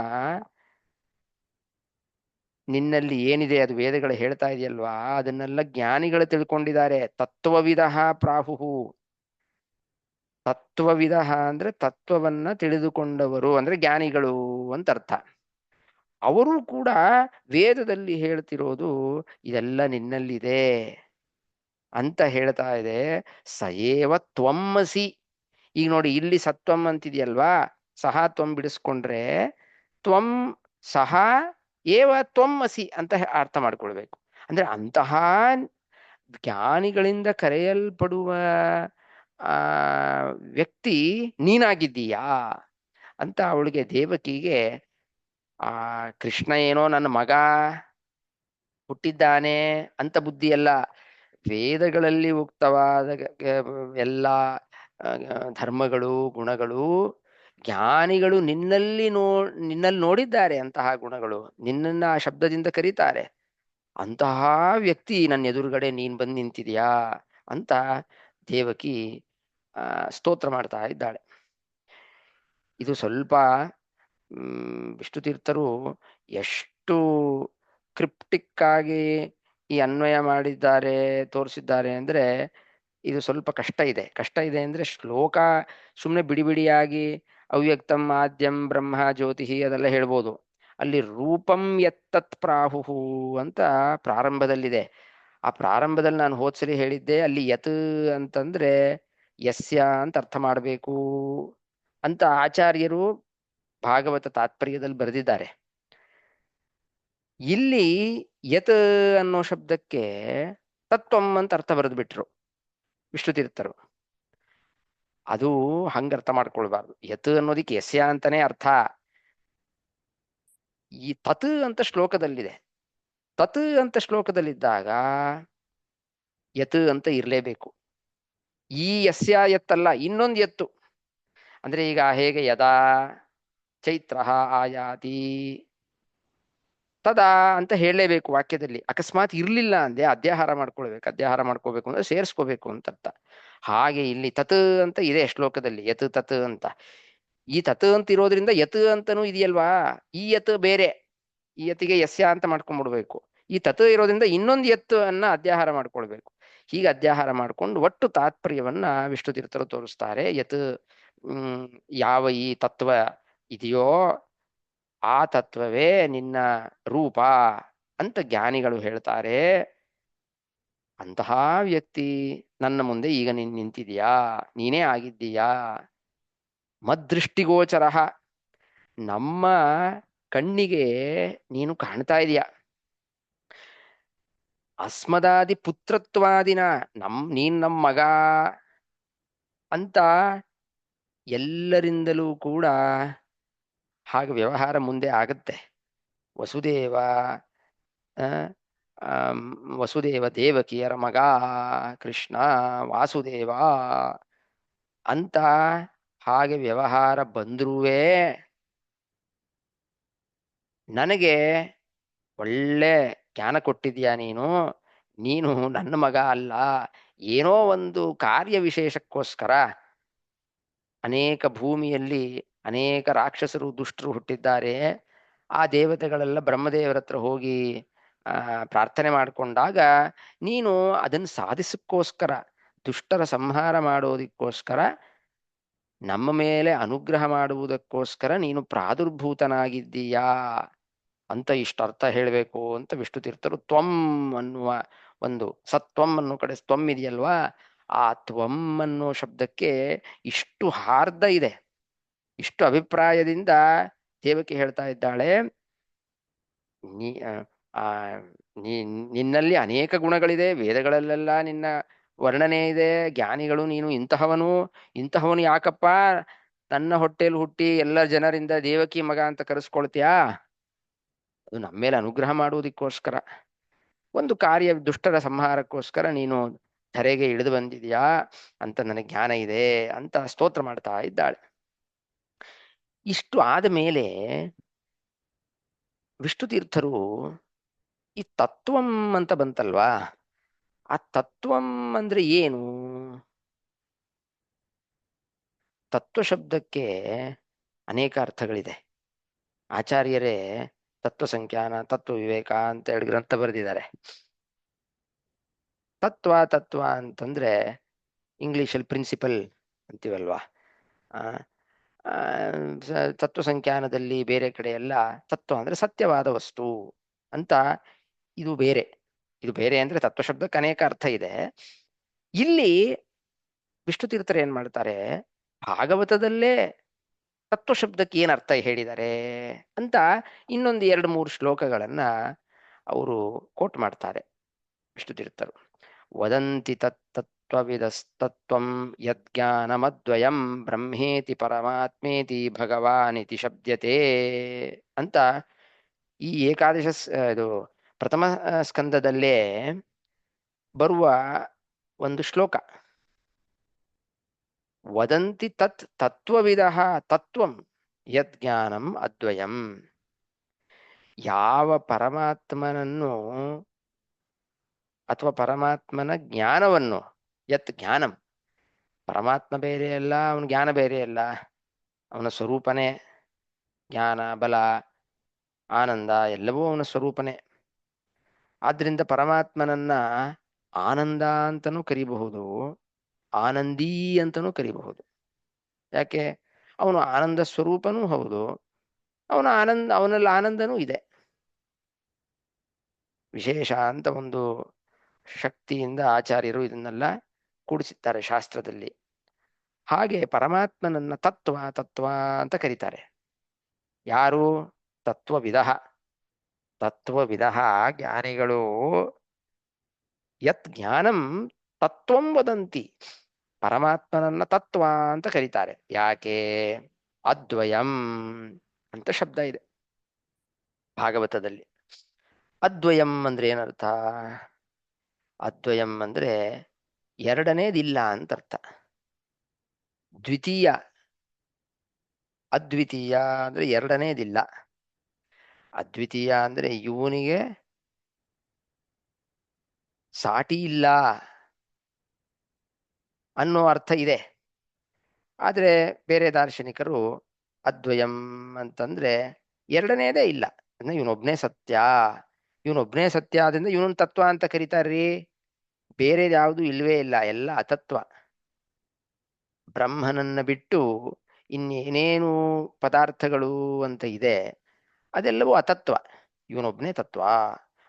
ನಿನ್ನಲ್ಲಿ ಏನಿದೆ ಅದು ವೇದಗಳು ಹೇಳ್ತಾ ಇದೆಯಲ್ವಾ, ಅದನ್ನೆಲ್ಲ ಜ್ಞಾನಿಗಳು ತಿಳ್ಕೊಂಡಿದ್ದಾರೆ. ತತ್ವವಿದ ಪ್ರಾಹುಹು. ತತ್ವವಿದ ಅಂದ್ರೆ ತತ್ವವನ್ನ ತಿಳಿದುಕೊಂಡವರು ಅಂದ್ರೆ ಜ್ಞಾನಿಗಳು ಅಂತ ಅರ್ಥ. ಅವರು ಕೂಡ ವೇದದಲ್ಲಿ ಹೇಳ್ತಿರೋದು ಇದೆಲ್ಲ ನಿನ್ನಲ್ಲಿದೆ ಅಂತ ಹೇಳ್ತಾ ಇದೆ. ಸಯೇವ ತ್ವಮ್ಮಸಿ. ಈಗ ನೋಡಿ ಇಲ್ಲಿ ಸತ್ವಂ ಅಂತಿದೆಯಲ್ವಾ, ಸಹ ತ್ವಂ ಬಿಡಿಸ್ಕೊಂಡ್ರೆ ತ್ವಂ ಸಹ ಏವ ತ್ವಮ್ಮಸಿ ಅಂತ ಅರ್ಥ ಮಾಡ್ಕೊಳ್ಬೇಕು. ಅಂದ್ರೆ ಅಂತಹ ಜ್ಞಾನಿಗಳಿಂದ ಕರೆಯಲ್ಪಡುವ ಆ ವ್ಯಕ್ತಿ ನೀನಾಗಿದ್ದೀಯಾ ಅಂತ ಅವಳಿಗೆ ದೇವಕಿಗೆ, ಆ ಕೃಷ್ಣ ಏನೋ ನನ್ನ ಮಗ ಹುಟ್ಟಿದ್ದಾನೆ ಅಂತ ಬುದ್ಧಿಯಲ್ಲ, ವೇದಗಳಲ್ಲಿ ಉಕ್ತವಾದ ಎಲ್ಲ ಧರ್ಮಗಳು ಗುಣಗಳು ಜ್ಞಾನಿಗಳು ನಿನ್ನಲ್ಲಿ ನೋಡಿದ್ದಾರೆ. ಅಂತಹ ಗುಣಗಳು ನಿನ್ನನ್ನ ಆ ಶಬ್ದದಿಂದ ಕರೀತಾರೆ. ಅಂತಹ ವ್ಯಕ್ತಿ ನನ್ನ ಎದುರುಗಡೆ ನೀನ್ ಬಂದು ನಿಂತಿದ್ಯಾ ಅಂತ ದೇವಕಿ ಸ್ತೋತ್ರ ಮಾಡ್ತಾ ಇದ್ದಾಳೆ. ಇದು ಸ್ವಲ್ಪ ವಿಷ್ಣು ತೀರ್ಥರು ಎಷ್ಟು ಕ್ರಿಪ್ಟಿಕ್ ಆಗಿ ಈ ಅನ್ವಯ ಮಾಡಿದ್ದಾರೆ, ತೋರಿಸಿದ್ದಾರೆ ಅಂದ್ರೆ ಇದು ಸ್ವಲ್ಪ ಕಷ್ಟ ಇದೆ ಅಂದ್ರೆ ಶ್ಲೋಕ ಸುಮ್ಮನೆ ಬಿಡಿ ಬಿಡಿಯಾಗಿ ಅವ್ಯಕ್ತಂ ಆದ್ಯಂ ಬ್ರಹ್ಮ ಜ್ಯೋತಿಹಿ ಅದೆಲ್ಲ ಹೇಳ್ಬೋದು. ಅಲ್ಲಿ ರೂಪಂ ಎತ್ತತ್ ಪ್ರಾಹುಹು ಅಂತ ಪ್ರಾರಂಭದಲ್ಲಿದೆ. ಆ ಪ್ರಾರಂಭದಲ್ಲಿ ನಾನು ಹೋದ್ಸಲಿ ಹೇಳಿದ್ದೆ, ಅಲ್ಲಿ ಯತ್ ಅಂತಂದ್ರೆ ಯಸ್ಯ ಅಂತ ಅರ್ಥ ಮಾಡಬೇಕು ಅಂತ ಆಚಾರ್ಯರು ಭಾಗವತ ತಾತ್ಪರ್ಯದಲ್ಲಿ ಬರೆದಿದ್ದಾರೆ. ಇಲ್ಲಿ ಯತ್ ಅನ್ನೋ ಶಬ್ದಕ್ಕೆ ತತ್ವಂ ಅಂತ ಅರ್ಥ ಬರೆದು ಬಿಟ್ರು ವಿಷ್ಣು ತೀರ್ಥರು. ಅದು ಹಂಗ ಅರ್ಥ ಮಾಡ್ಕೊಳ್ಬಾರ್ದು. ಯತ್ ಅನ್ನೋದಿಕ್ಕೆ ಯಸ್ಯ ಅಂತಾನೆ ಅರ್ಥ. ಈ ತತ್ ಅಂತ ಶ್ಲೋಕದಲ್ಲಿದೆ. ತತ್ ಅಂತ ಶ್ಲೋಕದಲ್ಲಿದ್ದಾಗ ಯತ್ ಅಂತ ಇರ್ಲೇಬೇಕು. ಈ ಯಸ್ಯ ಎತ್ತಲ್ಲ, ಇನ್ನೊಂದು ಎತ್ತು. ಅಂದ್ರೆ ಈಗ ಹೇಗೆ ಯದಾ ಚೈತ್ರ ಆಯಾತಿ ತದಾ ಅಂತ ಹೇಳಲೇಬೇಕು ವಾಕ್ಯದಲ್ಲಿ. ಅಕಸ್ಮಾತ್ ಇರ್ಲಿಲ್ಲ ಅಂದೆ ಅಧ್ಯಾಹಾರ ಮಾಡ್ಕೊಳ್ಬೇಕು. ಅಧ್ಯಾಹಾರ ಮಾಡ್ಕೋಬೇಕು ಅಂದ್ರೆ ಸೇರಿಸ್ಕೋಬೇಕು ಅಂತ ಅರ್ಥ. ಹಾಗೆ ಇಲ್ಲಿ ತತ್ ಅಂತ ಇದೆ ಶ್ಲೋಕದಲ್ಲಿ, ಯತ್ ತತ್ ಅಂತ. ಈ ತತ್ ಅಂತ ಇರೋದ್ರಿಂದ ಯತ್ ಅಂತನೂ ಇದೆಯಲ್ವಾ, ಈ ಯತ್ ಬೇರೆ, ಈ ಯತಿಗೆ ಯಸ್ಯ ಅಂತ ಮಾಡ್ಕೊಂಡ್ಬಿಡ್ಬೇಕು. ಈ ತತ್ ಇರೋದ್ರಿಂದ ಇನ್ನೊಂದು ಯತ್ ಅನ್ನ ಅಧ್ಯಾಹಾರ ಮಾಡ್ಕೊಳ್ಬೇಕು. ಹೀಗೆ ಅಧ್ಯಾಹಾರ ಮಾಡ್ಕೊಂಡು ಒಟ್ಟು ತಾತ್ಪರ್ಯವನ್ನ ವಿಷ್ಣು ತೀರ್ಥರು ತೋರಿಸ್ತಾರೆ. ಯತ್ ಯಾವ ಈ ತತ್ವ ಇದೆಯೋ ಆ ತತ್ವವೇ ನಿನ್ನ ರೂಪ ಅಂತ ಜ್ಞಾನಿಗಳು ಹೇಳ್ತಾರೆ. ಅಂತಹ ವ್ಯಕ್ತಿ ನನ್ನ ಮುಂದೆ ಈಗ ನೀನ್ ನಿಂತಿದೀಯಾ, ನೀನೇ ಆಗಿದ್ದೀಯಾ. ಮದ್ದೃಷ್ಟಿಗೋಚರ, ನಮ್ಮ ಕಣ್ಣಿಗೆ ನೀನು ಕಾಣ್ತಾ ಇದೀಯ. ಅಸ್ಮದಾದಿ ಪುತ್ರತ್ವಾದಿನ, ನೀನ್ ನಮ್ಮ ಮಗ ಅಂತ ಎಲ್ಲರಿಂದಲೂ ಕೂಡ ಹಾಗೆ ವ್ಯವಹಾರ ಮುಂದೆ ಆಗತ್ತೆ. ವಸುದೇವ ವಸುದೇವ ದೇವಕಿಯರ ಮಗ ಕೃಷ್ಣ ವಾಸುದೇವ ಅಂತ ಹಾಗೆ ವ್ಯವಹಾರ ಬಂದ್ರುವೇ ನನಗೆ ಒಳ್ಳೆ ಜ್ಞಾನ ಕೊಟ್ಟಿದ್ಯಾ ನೀನು. ನೀನು ನನ್ನ ಮಗ ಅಲ್ಲ, ಏನೋ ಒಂದು ಕಾರ್ಯ ವಿಶೇಷಕ್ಕೋಸ್ಕರ ಅನೇಕ ಭೂಮಿಯಲ್ಲಿ ಅನೇಕ ರಾಕ್ಷಸರು ದುಷ್ಟರು ಹುಟ್ಟಿದ್ದಾರೆ. ಆ ದೇವತೆಗಳೆಲ್ಲ ಬ್ರಹ್ಮದೇವರ ಹತ್ರ ಹೋಗಿ ಪ್ರಾರ್ಥನೆ ಮಾಡಿಕೊಂಡಾಗ ನೀನು ಅದನ್ನು ಸಾಧಿಸಕ್ಕೋಸ್ಕರ ದುಷ್ಟರ ಸಂಹಾರ ಮಾಡೋದಕ್ಕೋಸ್ಕರ, ನಮ್ಮ ಮೇಲೆ ಅನುಗ್ರಹ ಮಾಡುವುದಕ್ಕೋಸ್ಕರ ನೀನು ಪ್ರಾದುರ್ಭೂತನಾಗಿದ್ದೀಯಾ ಅಂತ ಇಷ್ಟ ಅರ್ಥ ಹೇಳಬೇಕು ಅಂತ ವಿಷ್ಣು ತೀರ್ಥರು ತ್ವಂ ಅನ್ನುವ ಒಂದು ಸತ್ವಂ ಅನ್ನೋ ಕಡೆ ತ್ವಂ ಇದೆಯಲ್ವಾ, ಆ ತ್ವಂ ಅನ್ನೋ ಶಬ್ದಕ್ಕೆ ಇಷ್ಟು ಹಾರ್ದ ಇದೆ, ಇಷ್ಟು ಅಭಿಪ್ರಾಯದಿಂದ ದೇವಕಿ ಹೇಳ್ತಾ ಇದ್ದಾಳೆ. ನೀ ಆ, ಆ, ನಿನ್ನಲ್ಲಿ ಅನೇಕ ಗುಣಗಳಿದೆ, ವೇದಗಳಲ್ಲೆಲ್ಲ ನಿನ್ನ ವರ್ಣನೆ ಇದೆ, ಜ್ಞಾನಿಗಳು ನೀನು ಇಂತಹವನು, ಇಂತಹವನು ಯಾಕಪ್ಪ ನನ್ನ ಹೊಟ್ಟೆಯಲ್ಲಿ ಹುಟ್ಟಿ ಎಲ್ಲ ಜನರಿಂದ ದೇವಕಿ ಮಗ ಅಂತ ಕರೆಸ್ಕೊಳ್ತೀಯಾ? ಅದು ನಮ್ಮ ಮೇಲೆ ಅನುಗ್ರಹ ಮಾಡುವುದಕ್ಕೋಸ್ಕರ, ಒಂದು ಕಾರ್ಯ ದುಷ್ಟರ ಸಂಹಾರಕ್ಕೋಸ್ಕರ ನೀನು ಧರೆಗೆ ಇಳಿದು ಬಂದಿದ್ಯಾ ಅಂತ ನನಗೆ ಜ್ಞಾನ ಇದೆ ಅಂತ ಸ್ತೋತ್ರ ಮಾಡ್ತಾ ಇದ್ದಾಳೆ. ಇಷ್ಟು ಆದ ಮೇಲೆ ವಿಷ್ಣು ತೀರ್ಥರು ಈ ತತ್ವಂ ಅಂತ ಬಂತಲ್ವಾ, ಆ ತತ್ವಂ ಅಂದ್ರೆ ಏನು? ತತ್ವ ಶಬ್ದಕ್ಕೆ ಅನೇಕ ಅರ್ಥಗಳಿದೆ. ಆಚಾರ್ಯರೇ ತತ್ವ ಸಂಖ್ಯಾನ, ತತ್ವ ವಿವೇಕ ಅಂತ 2 ಗ್ರಂಥ ಬರೆದಿದ್ದಾರೆ. ತತ್ವ ತತ್ವ ಅಂತಂದ್ರೆ ಇಂಗ್ಲಿಷಲ್ಲಿ ಪ್ರಿನ್ಸಿಪಲ್ ಅಂತೀವಲ್ವಾ, ಆ ಆ, ತತ್ವ ಸಂಖ್ಯಾನದಲ್ಲಿ ಬೇರೆ ಕಡೆ ಎಲ್ಲ ತತ್ವ ಅಂದ್ರೆ ಸತ್ಯವಾದ ವಸ್ತು ಅಂತ. ಇದು ಬೇರೆ, ಇದು ಬೇರೆ ಅಂದ್ರೆ ತತ್ವ ಶಬ್ದಕ್ಕೆ ಅನೇಕ ಅರ್ಥ ಇದೆ. ಇಲ್ಲಿ ವಿಷ್ಣು ತೀರ್ಥರು ಏನ್ ಮಾಡ್ತಾರೆ, ಭಾಗವತದಲ್ಲೇ ತತ್ವ ಶಬ್ದಕ್ಕೆ ಏನ್ ಅರ್ಥ ಹೇಳಿದ್ದಾರೆ ಅಂತ ಇನ್ನೊಂದು 2-3 ಶ್ಲೋಕಗಳನ್ನ ಅವರು ಕೋಟ್ ಮಾಡ್ತಾರೆ ವಿಷ್ಣು ತೀರ್ಥರು. ವದಂತಿ ತತ್ತತ್ವವಿದಸ್ತತ್ವಂ ಯಜ್ಞಾನಮದ್ವಯಂ ಬ್ರಹ್ಮೇತಿ ಪರಮಾತ್ಮೇತಿ ಭಗವಾನಿತಿ ಶಬ್ದ್ಯತೆ ಅಂತ ಈ ಏಕಾದಶ ಇದು ಪ್ರಥಮ ಸ್ಕಂದದಲ್ಲೇ ಬರುವ ಒಂದು ಶ್ಲೋಕ. ವದಂತಿ ತತ್ ತತ್ವವಿದಃ ತತ್ವಂ ಯಜ್ಞಾನಂ ಅದ್ವಯಂ. ಯಾವ ಪರಮಾತ್ಮನನ್ನು ಅಥವಾ ಪರಮಾತ್ಮನ ಜ್ಞಾನವನ್ನು, ಯತ್ ಜ್ಞಾನಂ, ಪರಮಾತ್ಮ ಬೇರೆ ಅಲ್ಲ, ಅವನ ಜ್ಞಾನ ಬೇರೆ ಅಲ್ಲ, ಅವನ ಸ್ವರೂಪನೇ, ಜ್ಞಾನ ಬಲ ಆನಂದ ಎಲ್ಲವೂ ಅವನ ಸ್ವರೂಪನೇ. ಆದ್ರಿಂದ ಪರಮಾತ್ಮನನ್ನ ಆನಂದ ಅಂತನೂ ಕರಿಬಹುದು, ಆನಂದೀ ಅಂತನೂ ಕರಿಬಹುದು. ಯಾಕೆ? ಅವನು ಆನಂದ ಸ್ವರೂಪನೂ ಹೌದು, ಅವನಲ್ಲಿ ಆನಂದನೂ ಇದೆ. ವಿಶೇಷ ಅಂತ ಒಂದು ಶಕ್ತಿಯಿಂದ ಆಚಾರ್ಯರು ಇದನ್ನೆಲ್ಲ ಕೂಡಿಸಿದ್ದಾರೆ ಶಾಸ್ತ್ರದಲ್ಲಿ. ಹಾಗೆ ಪರಮಾತ್ಮನನ್ನ ತತ್ವ ತತ್ವ ಅಂತ ಕರೀತಾರೆ. ಯಾರು? ತತ್ವವಿದಃ. ತತ್ವವಿದಃ ಜ್ಞಾನಿಗಳು ಯತ್ ಜ್ಞಾನಂ ತತ್ವಂ ವದಂತಿ, ಪರಮಾತ್ಮನನ್ನ ತತ್ವ ಅಂತ ಕರೀತಾರೆ. ಯಾಕೆ? ಅದ್ವಯಂ ಅಂತ ಶಬ್ದ ಇದೆ ಭಾಗವತದಲ್ಲಿ. ಅದ್ವಯಂ ಅಂದ್ರೆ ಏನರ್ಥ? ಅದ್ವಯಂ ಅಂದ್ರೆ ಎರಡನೇದಿಲ್ಲ ಅಂತ ಅರ್ಥ. ದ್ವಿತೀಯ, ಅದ್ವಿತೀಯ ಅಂದ್ರೆ ಎರಡನೇದಿಲ್ಲ. ಅದ್ವಿತೀಯ ಅಂದ್ರೆ ಇವನಿಗೆ ಸಾಟಿ ಇಲ್ಲ ಅನ್ನೋ ಅರ್ಥ ಇದೆ. ಆದ್ರೆ ಬೇರೆ ದಾರ್ಶನಿಕರು ಅದ್ವಯಂ ಅಂತಂದ್ರೆ ಎರಡನೇದೇ ಇಲ್ಲ, ಅಂದ್ರೆ ಇವನೊಬ್ನೇ ಸತ್ಯ, ಇವನೊಬ್ನೇ ಸತ್ಯ ಆದ್ರಿಂದ ಇವನೊಂದು ತತ್ವ ಅಂತ ಕರೀತಾರ್ರಿ, ಬೇರೆದು ಯಾವುದು ಇಲ್ವೇ ಇಲ್ಲ, ಎಲ್ಲ ಅತತ್ವ. ಬ್ರಹ್ಮನನ್ನ ಬಿಟ್ಟು ಇನ್ನೇನೇನು ಪದಾರ್ಥಗಳು ಅಂತ ಇದೆ ಅದೆಲ್ಲವೂ ಅತತ್ವ, ಇವನೊಬ್ನೇ ತತ್ವ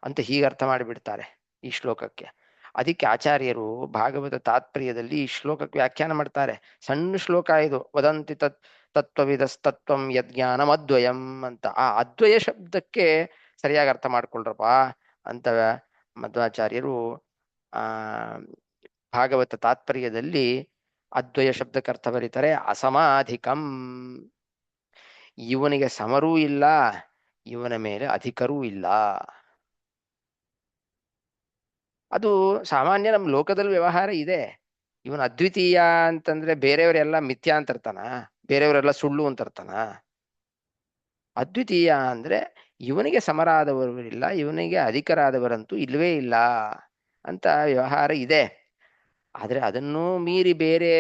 ಅಂತ ಹೀಗೆ ಅರ್ಥ ಮಾಡಿಬಿಡ್ತಾರೆ ಈ ಶ್ಲೋಕಕ್ಕೆ. ಅದಕ್ಕೆ ಆಚಾರ್ಯರು ಭಾಗವತ ತಾತ್ಪರ್ಯದಲ್ಲಿ ಈ ಶ್ಲೋಕಕ್ಕೆ ವ್ಯಾಖ್ಯಾನ ಮಾಡ್ತಾರೆ. ಸಣ್ಣ ಶ್ಲೋಕ ಇದು, ವದಂತಿ ತತ್ವವಿದಸ್ತತ್ವಂ ಯಜ್ಞಾನಂ ಅದ್ವಯಂ ಅಂತ. ಆ ಅದ್ವಯ ಶಬ್ದಕ್ಕೆ ಸರಿಯಾಗಿ ಅರ್ಥ ಮಾಡ್ಕೊಳ್ರಪ್ಪ ಅಂತ ಮಧ್ವಾಚಾರ್ಯರು ಆ ಭಾಗವತ ತಾತ್ಪರ್ಯದಲ್ಲಿ ಅದ್ವಯ ಶಬ್ದಕ್ಕೆ ಅರ್ಥ ಬರೀತಾರೆ. ಅಸಮಾಧಿಕಂ, ಇವನಿಗೆ ಸಮರೂ ಇಲ್ಲ, ಇವನ ಮೇಲೆ ಅಧಿಕರೂ ಇಲ್ಲ. ಅದು ಸಾಮಾನ್ಯ ನಮ್ಮ ಲೋಕದಲ್ಲಿ ವ್ಯವಹಾರ ಇದೆ. ಇವನು ಅದ್ವಿತೀಯ ಅಂತಂದ್ರೆ ಬೇರೆಯವರೆಲ್ಲ ಮಿಥ್ಯಾ ಅಂತ ಅರ್ಥನ, ಬೇರೆಯವರೆಲ್ಲ ಸುಳ್ಳು ಅಂತ ಅರ್ಥನ? ಅದ್ವಿತೀಯ ಅಂದ್ರೆ ಇವನಿಗೆ ಸಮರಾದವರಿಲ್ಲ, ಇವನಿಗೆ ಅಧಿಕರಾದವರಂತೂ ಇಲ್ವೇ ಇಲ್ಲ ಅಂತ ವ್ಯವಹಾರ ಇದೆ. ಆದ್ರೆ ಅದನ್ನೂ ಮೀರಿ ಬೇರೆ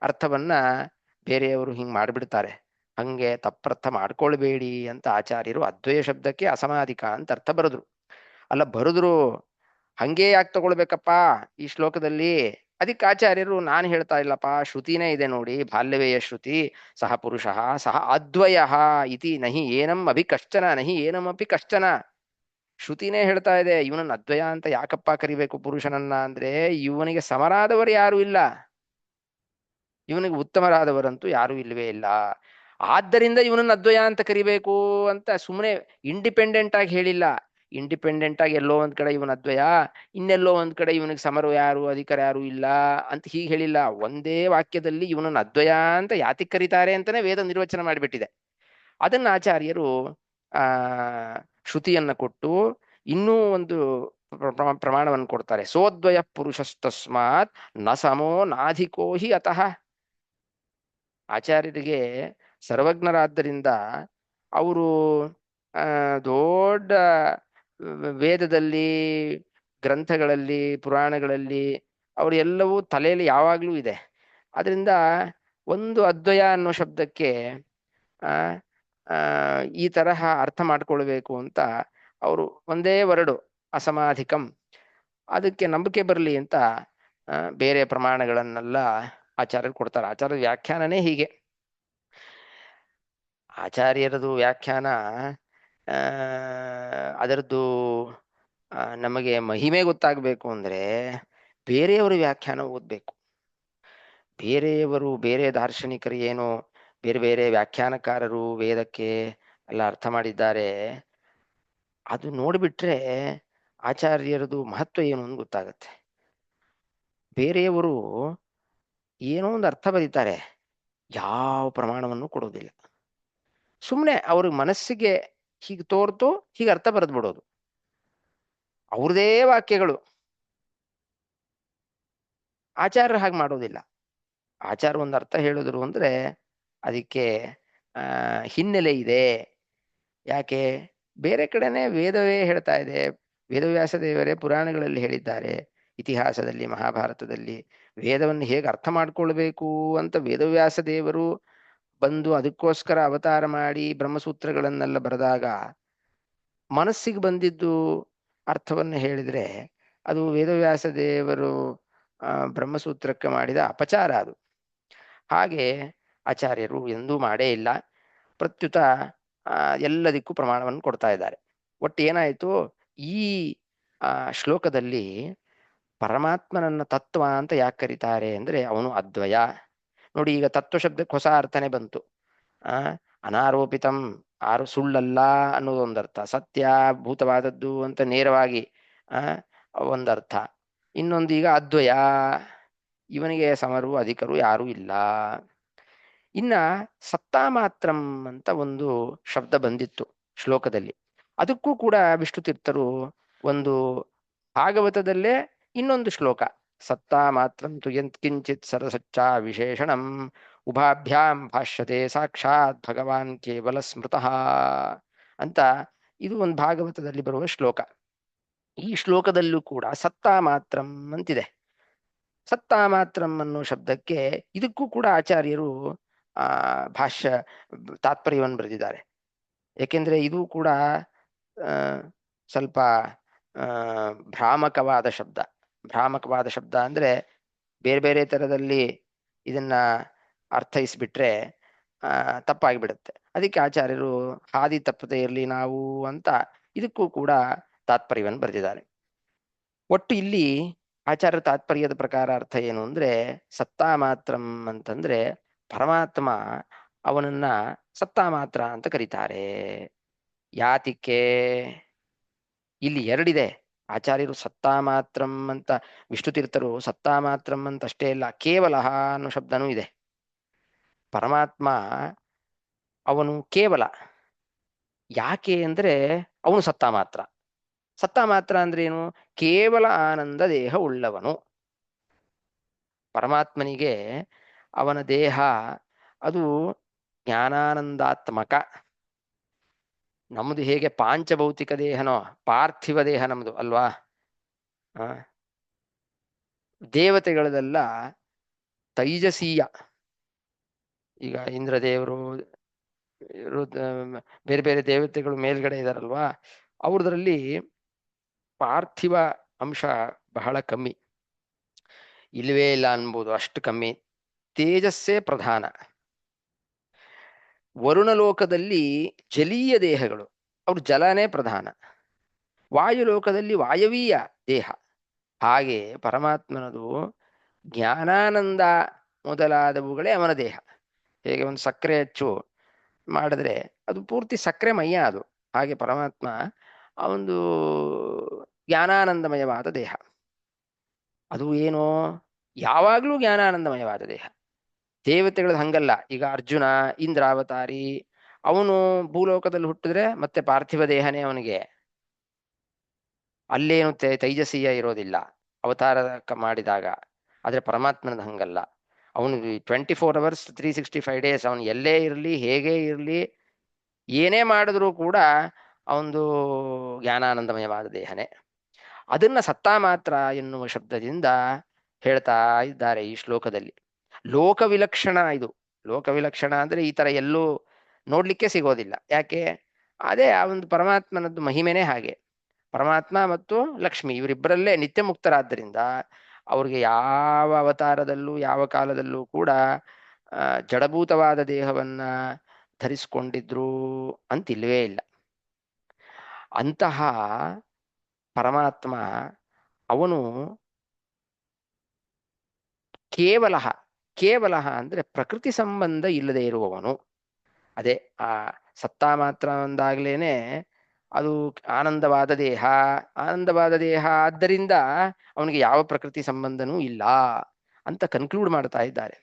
ಅರ್ಥವನ್ನ ಬೇರೆಯವರು ಹಿಂಗ್ ಮಾಡ್ಬಿಡ್ತಾರೆ. ಹಂಗೆ ತಪ್ಪರ್ಥ ಮಾಡ್ಕೊಳ್ಬೇಡಿ ಅಂತ ಆಚಾರ್ಯರು ಅದ್ವಯ ಶಬ್ದಕ್ಕೆ ಅಸಮಾಧಿಕ ಅಂತ ಅರ್ಥ ಬರೆದ್ರು. ಅಲ್ಲ ಬರೆದ್ರು, ಹಂಗೆ ಯಾಕೆ ತಗೊಳ್ಬೇಕಪ್ಪ ಈ ಶ್ಲೋಕದಲ್ಲಿ ಅದಕ್ಕೆ ಆಚಾರ್ಯರು ನಾನು ಹೇಳ್ತಾ ಇಲ್ಲಪ್ಪ, ಶ್ರುತಿನೇ ಇದೆ ನೋಡಿ, ಬಾಲ್ಯವೇಯ ಶ್ರುತಿ, ಸಹ ಪುರುಷ ಸಹ ಅದ್ವಯ ಇತಿ ನಹಿ ಏನಂ ಅಭಿ ಕಶ್ಚನ ನಹಿ ಏನಮಪಿ ಕಶ್ಚನ. ಶ್ರುತಿನೇ ಹೇಳ್ತಾ ಇದೆ ಇವನನ್ನ ಅದ್ವಯ ಅಂತ ಯಾಕಪ್ಪ ಕರಿಬೇಕು ಪುರುಷನನ್ನ ಅಂದ್ರೆ, ಇವನಿಗೆ ಸಮರಾದವರು ಯಾರು ಇಲ್ಲ, ಇವನಿಗೆ ಉತ್ತಮರಾದವರಂತೂ ಯಾರೂ ಇಲ್ವೇ ಇಲ್ಲ. ಆದ್ದರಿಂದ ಇವನನ್ನು ಅದ್ವಯ ಅಂತ ಕರಿಬೇಕು ಅಂತ ಸುಮ್ಮನೆ ಇಂಡಿಪೆಂಡೆಂಟ್ ಆಗಿ ಹೇಳಿಲ್ಲ. ಇಂಡಿಪೆಂಡೆಂಟ್ ಆಗಿ ಎಲ್ಲೋ ಒಂದ್ ಕಡೆ ಇವನ ಅದ್ವಯ, ಇನ್ನೆಲ್ಲೋ ಒಂದ್ ಕಡೆ ಇವನಿಗೆ ಸಮರು ಯಾರು ಅಧಿಕಾರ ಯಾರು ಇಲ್ಲ ಅಂತ ಹೀಗೆ ಹೇಳಿಲ್ಲ. ಒಂದೇ ವಾಕ್ಯದಲ್ಲಿ ಇವನನ್ನು ಅದ್ವಯ ಅಂತ ಯಾತಿಗೆ ಕರೀತಾರೆ ಅಂತಾನೆ ವೇದ ನಿರ್ವಚನ ಮಾಡಿಬಿಟ್ಟಿದೆ. ಅದನ್ನ ಆಚಾರ್ಯರು ಆ ಶ್ರುತಿಯನ್ನ ಕೊಟ್ಟು ಇನ್ನೂ ಒಂದು ಪ್ರಮಾಣವನ್ನು ಕೊಡ್ತಾರೆ. ಸೋದ್ವಯ ಪುರುಷಸ್ತಸ್ಮಾತ್ ನ ಸಮೋ ನಾಧಿಕೋ ಹಿ ಅತಃ. ಆಚಾರ್ಯರಿಗೆ ಸರ್ವಜ್ಞರಾದ್ದರಿಂದ ಅವರು ದೊಡ್ಡ ವೇದದಲ್ಲಿ, ಗ್ರಂಥಗಳಲ್ಲಿ, ಪುರಾಣಗಳಲ್ಲಿ ಅವರು ಎಲ್ಲವೂ ತಲೆಯಲ್ಲಿ ಯಾವಾಗಲೂ ಇದೆ. ಅದರಿಂದ ಒಂದು ಅದ್ವಯ ಅನ್ನೋ ಶಬ್ದಕ್ಕೆ ಆ ಆ ಈ ತರಹ ಅರ್ಥ ಮಾಡ್ಕೊಳ್ಬೇಕು ಅಂತ ಅವರು ಒಂದೇ ವರ್ಡು ಅಸಮಾಧಿಕಂ, ಅದಕ್ಕೆ ನಂಬಿಕೆ ಬರಲಿ ಅಂತ ಬೇರೆ ಪ್ರಮಾಣಗಳನ್ನೆಲ್ಲ ಆಚಾರ್ಯರು ಕೊಡ್ತಾರೆ. ಆಚಾರ್ಯ ವ್ಯಾಖ್ಯಾನನೇ ಹೀಗೆ. ಆಚಾರ್ಯರದು ವ್ಯಾಖ್ಯಾನ ಆ ಅದರದ್ದು ನಮಗೆ ಮಹಿಮೆ ಗೊತ್ತಾಗಬೇಕು ಅಂದ್ರೆ ಬೇರೆಯವರು ವ್ಯಾಖ್ಯಾನ ಓದ್ಬೇಕು. ಬೇರೆಯವರು, ಬೇರೆ ದಾರ್ಶನಿಕರು ಏನು ಬೇರೆ ಬೇರೆ ವ್ಯಾಖ್ಯಾನಕಾರರು ವೇದಕ್ಕೆ ಎಲ್ಲ ಅರ್ಥ ಮಾಡಿದ್ದಾರೆ, ಅದು ನೋಡಿಬಿಟ್ರೆ ಆಚಾರ್ಯರದು ಮಹತ್ವ ಏನು ಅಂತ ಗೊತ್ತಾಗತ್ತೆ. ಬೇರೆಯವರು ಏನೋ ಒಂದು ಅರ್ಥ ಬರೀತಾರೆ, ಯಾವ ಪ್ರಮಾಣವನ್ನು ಕೊಡೋದಿಲ್ಲ, ಸುಮ್ಮನೆ ಅವ್ರಿಗೆ ಮನಸ್ಸಿಗೆ ಹೀಗೆ ತೋರ್ತು ಹೀಗೆ ಅರ್ಥ ಬರೆದು ಬಿಡೋದು, ಅವ್ರದೇ ವಾಕ್ಯಗಳು. ಆಚಾರ್ಯರು ಹಾಗೆ ಮಾಡೋದಿಲ್ಲ. ಆಚಾರ ಒಂದು ಅರ್ಥ ಹೇಳಿದ್ರು ಅಂದ್ರೆ ಅದಕ್ಕೆ ಹಿನ್ನೆಲೆ ಇದೆ. ಯಾಕೆ ಬೇರೆ ಕಡೆನೆ ವೇದವೇ ಹೇಳ್ತಾ ಇದೆ, ವೇದವ್ಯಾಸ ದೇವರೇ ಪುರಾಣಗಳಲ್ಲಿ ಹೇಳಿದ್ದಾರೆ, ಇತಿಹಾಸದಲ್ಲಿ ಮಹಾಭಾರತದಲ್ಲಿ ವೇದವನ್ನು ಹೇಗೆ ಅರ್ಥ ಮಾಡ್ಕೊಳ್ಬೇಕು ಅಂತ ವೇದವ್ಯಾಸ ದೇವರು ಬಂದು ಅದಕ್ಕೋಸ್ಕರ ಅವತಾರ ಮಾಡಿ ಬ್ರಹ್ಮಸೂತ್ರಗಳನ್ನೆಲ್ಲ ಬರೆದಾಗ ಮನಸ್ಸಿಗೆ ಬಂದಿದ್ದು ಅರ್ಥವನ್ನು ಹೇಳಿದ್ರೆ ಅದು ವೇದವ್ಯಾಸ ದೇವರು ಬ್ರಹ್ಮಸೂತ್ರಕ್ಕೆ ಮಾಡಿದ ಅಪಚಾರ ಅದು. ಹಾಗೆ ಆಚಾರ್ಯರು ಎಂದೂ ಮಾಡೇ ಇಲ್ಲ. ಪ್ರತ್ಯುತ ಎಲ್ಲದಕ್ಕೂ ಪ್ರಮಾಣವನ್ನು ಕೊಡ್ತಾ ಇದ್ದಾರೆ. ಒಟ್ಟು ಏನಾಯಿತು, ಈ ಶ್ಲೋಕದಲ್ಲಿ ಪರಮಾತ್ಮನನ್ನ ತತ್ವ ಅಂತ ಯಾಕೆ ಕರೀತಾರೆ ಅಂದ್ರೆ ಅವನು ಅದ್ವಯ. ನೋಡಿ, ಈಗ ತತ್ವ ಶಬ್ದಕ್ಕೆ ಹೊಸ ಅರ್ಥನೇ ಬಂತು. ಅನಾರೋಪಿತಂ, ಸುಳ್ಳಲ್ಲ ಅನ್ನೋದೊಂದರ್ಥ, ಸತ್ಯ ಭೂತವಾದದ್ದು ಅಂತ ನೇರವಾಗಿ ಒಂದರ್ಥ. ಇನ್ನೊಂದು ಈಗ ಅದ್ವಯ, ಇವನಿಗೆ ಸಮರು ಅಧಿಕರು ಯಾರೂ ಇಲ್ಲ. ಇನ್ನ ಸತ್ತಾ ಮಾತ್ರಂ ಅಂತ ಒಂದು ಶಬ್ದ ಬಂದಿತ್ತು ಶ್ಲೋಕದಲ್ಲಿ, ಅದಕ್ಕೂ ಕೂಡ ವಿಷ್ಣು ತೀರ್ಥರು ಒಂದು ಭಾಗವತದಲ್ಲೇ ಇನ್ನೊಂದು ಶ್ಲೋಕ, ಸತ್ತಾ ಮಾತ್ರಂ ತು ಯತ್ಕಿಂಚಿತ್ ಸರಸಚ್ಚ ವಿಶೇಷಣಂ ಉಭಾಭ್ಯಾಂ ಭಾಷ್ಯತೆ ಸಾಕ್ಷಾತ್ ಭಗವಾನ್ ಕೇವಲ ಸ್ಮೃತಃ ಅಂತ, ಇದು ಒಂದು ಭಾಗವತದಲ್ಲಿ ಬರುವ ಶ್ಲೋಕ. ಈ ಶ್ಲೋಕದಲ್ಲೂ ಕೂಡ ಸತ್ತಾ ಮಾತ್ರಂ ಅಂತಿದೆ. ಸತ್ತಾ ಮಾತ್ರಂ ಅನ್ನೋ ಶಬ್ದಕ್ಕೆ ಇದಕ್ಕೂ ಕೂಡ ಆಚಾರ್ಯರು ಭಾಷ್ಯ ತಾತ್ಪರ್ಯವನ್ನು ಬರೆದಿದ್ದಾರೆ. ಏಕೆಂದ್ರೆ ಇದು ಕೂಡ ಸ್ವಲ್ಪ ಭ್ರಾಮಕವಾದ ಶಬ್ದ. ಭ್ರಾಮಕವಾದ ಶಬ್ದ ಅಂದ್ರೆ ಬೇರೆ ಬೇರೆ ತರದಲ್ಲಿ ಇದನ್ನ ಅರ್ಥೈಸ್ಬಿಟ್ರೆ ತಪ್ಪಾಗಿಬಿಡುತ್ತೆ. ಅದಕ್ಕೆ ಆಚಾರ್ಯರು ಹಾದಿ ತಪ್ಪದೇ ಇರಲಿ ನಾವು ಅಂತ ಇದಕ್ಕೂ ಕೂಡ ತಾತ್ಪರ್ಯವನ್ನು ಬರೆದಿದ್ದಾರೆ. ಒಟ್ಟು ಇಲ್ಲಿ ಆಚಾರ್ಯ ತಾತ್ಪರ್ಯದ ಪ್ರಕಾರ ಅರ್ಥ ಏನು ಅಂದ್ರೆ, ಸತ್ತಾ ಮಾತ್ರಂ ಅಂತಂದ್ರೆ ಪರಮಾತ್ಮ ಅವನನ್ನ ಸತ್ತಾ ಮಾತ್ರ ಅಂತ ಕರೀತಾರೆ. ಯಾತಿಕ್ಕೆ ಇಲ್ಲಿ ಎರಡಿದೆ. ಆಚಾರ್ಯರು ಸತ್ತಾ ಮಾತ್ರಂ ಅಂತ, ವಿಷ್ಣು ತೀರ್ಥರು ಸತ್ತಾ ಮಾತ್ರಂ ಅಂತ ಅಷ್ಟೇ ಇಲ್ಲ, ಕೇವಲ ಅನ್ನೋ ಶಬ್ದನೂ ಇದೆ. ಪರಮಾತ್ಮ ಅವನು ಕೇವಲ. ಯಾಕೆ ಅಂದ್ರೆ ಅವನು ಸತ್ತಾ ಮಾತ್ರ. ಸತ್ತಾ ಮಾತ್ರ ಅಂದ್ರೆ ಏನು, ಕೇವಲ ಆನಂದ ದೇಹ ಉಳ್ಳವನು. ಪರಮಾತ್ಮನಿಗೆ ಅವನ ದೇಹ ಅದು ಜ್ಞಾನಾನಂದಾತ್ಮಕ. ನಮ್ದು ಹೇಗೆ ಪಾಂಚಭೌತಿಕ ದೇಹನೋ, ಪಾರ್ಥಿವ ದೇಹ ನಮ್ದು ಅಲ್ವಾ. ದೇವತೆಗಳದೆಲ್ಲ ತೈಜಸೀಯ. ಈಗ ಇಂದ್ರದೇವರು, ಬೇರೆ ಬೇರೆ ದೇವತೆಗಳು ಮೇಲ್ಗಡೆ ಇದಾರಲ್ವಾ, ಅವ್ರದ್ರಲ್ಲಿ ಪಾರ್ಥಿವ ಅಂಶ ಬಹಳ ಕಮ್ಮಿ. ಇಲ್ಲವೇ ಇಲ್ಲ ಅನ್ಬೋದು, ಅಷ್ಟು ಕಮ್ಮಿ. ತೇಜಸ್ಸೇ ಪ್ರಧಾನ. ವರುಣಲೋಕದಲ್ಲಿ ಜಲೀಯ ದೇಹಗಳು, ಅವ್ರು ಜಲನೇ ಪ್ರಧಾನ. ವಾಯುಲೋಕದಲ್ಲಿ ವಾಯವೀಯ ದೇಹ. ಹಾಗೆ ಪರಮಾತ್ಮನದು ಜ್ಞಾನಾನಂದ ಮೊದಲಾದವುಗಳೇ ಅವನ ದೇಹ. ಹೇಗೆ ಒಂದು ಸಕ್ಕರೆ ಹೆಚ್ಚು ಮಾಡಿದ್ರೆ ಅದು ಪೂರ್ತಿ ಸಕ್ಕರೆ ಮಯ್ಯ ಅದು. ಹಾಗೆ ಪರಮಾತ್ಮ ಆ ಒಂದು ಜ್ಞಾನಾನಂದಮಯವಾದ ದೇಹ. ಅದು ಏನು, ಯಾವಾಗಲೂ ಜ್ಞಾನಾನಂದಮಯವಾದ ದೇಹ. ದೇವತೆಗಳದ್ದು ಹಂಗಲ್ಲ. ಈಗ ಅರ್ಜುನ ಇಂದ್ರಾವತಾರಿ, ಅವನು ಭೂಲೋಕದಲ್ಲಿ ಹುಟ್ಟಿದ್ರೆ ಮತ್ತೆ ಪಾರ್ಥಿವ ದೇಹನೇ ಅವನಿಗೆ, ಅಲ್ಲೇನು ತೈಜಸೀಯ ಇರೋದಿಲ್ಲ ಅವತಾರ ಮಾಡಿದಾಗ. ಆದ್ರೆ ಪರಮಾತ್ಮನದು ಹಂಗಲ್ಲ. ಅವನು 24 hours 365 days ಅವನು ಎಲ್ಲೇ ಇರಲಿ ಹೇಗೇ ಇರಲಿ ಏನೇ ಮಾಡಿದ್ರೂ ಕೂಡ ಅವನದು ಜ್ಞಾನಾನಂದಮಯವಾದ ದೇಹನೇ. ಅದನ್ನ ಸತ್ತಾ ಮಾತ್ರ ಎನ್ನುವ ಶಬ್ದದಿಂದ ಹೇಳ್ತಾ ಇದ್ದಾರೆ ಈ ಶ್ಲೋಕದಲ್ಲಿ. ಲೋಕವಿಲಕ್ಷಣ ಇದು. ಲೋಕವಿಲಕ್ಷಣ ಅಂದ್ರೆ ಈ ತರ ಎಲ್ಲೂ ನೋಡ್ಲಿಕ್ಕೆ ಸಿಗೋದಿಲ್ಲ. ಯಾಕೆ? ಅದೇ ಆ ಒಂದು ಪರಮಾತ್ಮನದ್ದು ಮಹಿಮೆನೇ ಹಾಗೆ. ಪರಮಾತ್ಮ ಮತ್ತು ಲಕ್ಷ್ಮಿ ಇವರಿಬ್ಬರಲ್ಲೇ ನಿತ್ಯ ಮುಕ್ತರಾದ್ದರಿಂದ ಅವ್ರಿಗೆ ಯಾವ ಅವತಾರದಲ್ಲೂ ಯಾವ ಕಾಲದಲ್ಲೂ ಕೂಡ ಜಡಭೂತವಾದ ದೇಹವನ್ನ ಧರಿಸ್ಕೊಂಡಿದ್ರು ಅಂತಿಲ್ವೇ ಇಲ್ಲ. ಅಂತಹ ಪರಮಾತ್ಮ ಅವನು ಕೇವಲ, ಕೇವಲ ಅಂದ್ರೆ ಪ್ರಕೃತಿ ಸಂಬಂಧ ಇಲ್ಲದೆ ಇರುವವನು. ಅದೇ ಆ ಸತ್ತಾ ಮಾತ್ರ ಒಂದಾಗ್ಲೇನೆ ಅದು ಆನಂದವಾದ ದೇಹ. ಆನಂದವಾದ ದೇಹ ಆದ್ದರಿಂದ ಅವನಿಗೆ ಯಾವ ಪ್ರಕೃತಿ ಸಂಬಂಧನೂ ಇಲ್ಲ ಅಂತ ಕನ್ಕ್ಲೂಡ್ ಮಾಡ್ತಾ ಇದ್ದಾರೆ.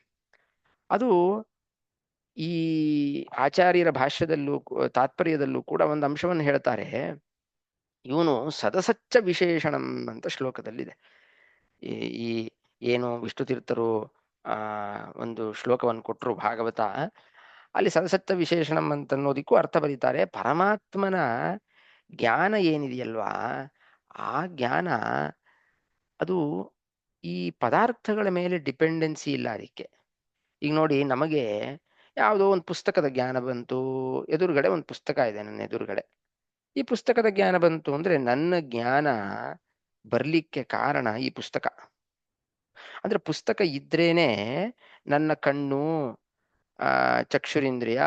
ಅದು ಈ ಆಚಾರ್ಯರ ಭಾಷ್ಯದಲ್ಲೂ ತಾತ್ಪರ್ಯದಲ್ಲೂ ಕೂಡ ಒಂದು ಅಂಶವನ್ನು ಹೇಳ್ತಾರೆ. ಇವನು ಸದಸಚ್ಚ ವಿಶೇಷಣಂ ಅಂತ ಶ್ಲೋಕದಲ್ಲಿದೆ. ಈ ಈ ಏನು ವಿಷ್ಣು ತೀರ್ಥರು ಆ ಒಂದು ಶ್ಲೋಕವನ್ನು ಕೊಟ್ಟರು ಭಾಗವತ, ಅಲ್ಲಿ ಸದಸಚ್ಚ ವಿಶೇಷಣಂ ಅಂತ ಅನ್ನೋದಕ್ಕೂ ಅರ್ಥ ಬರೀತಾರೆ. ಪರಮಾತ್ಮನ ಜ್ಞಾನ ಏನಿದೆಯಲ್ವಾ, ಆ ಜ್ಞಾನ ಅದು ಈ ಪದಾರ್ಥಗಳ ಮೇಲೆ ಡಿಪೆಂಡೆನ್ಸಿ ಇಲ್ಲ ಅದಕ್ಕೆ. ಈಗ ನೋಡಿ, ನಮಗೆ ಯಾವುದೋ ಒಂದು ಪುಸ್ತಕದ ಜ್ಞಾನ ಬಂತು, ಎದುರುಗಡೆ ಒಂದು ಪುಸ್ತಕ ಇದೆ ನನ್ನ ಎದುರುಗಡೆ, ಈ ಪುಸ್ತಕದ ಜ್ಞಾನ ಬಂತು ಅಂದ್ರೆ ನನ್ನ ಜ್ಞಾನ ಬರ್ಲಿಕ್ಕೆ ಕಾರಣ ಈ ಪುಸ್ತಕ. ಅಂದ್ರೆ ಪುಸ್ತಕ ಇದ್ರೇನೆ ನನ್ನ ಕಣ್ಣು ಚಕ್ಷುರಿಂದ್ರಿಯ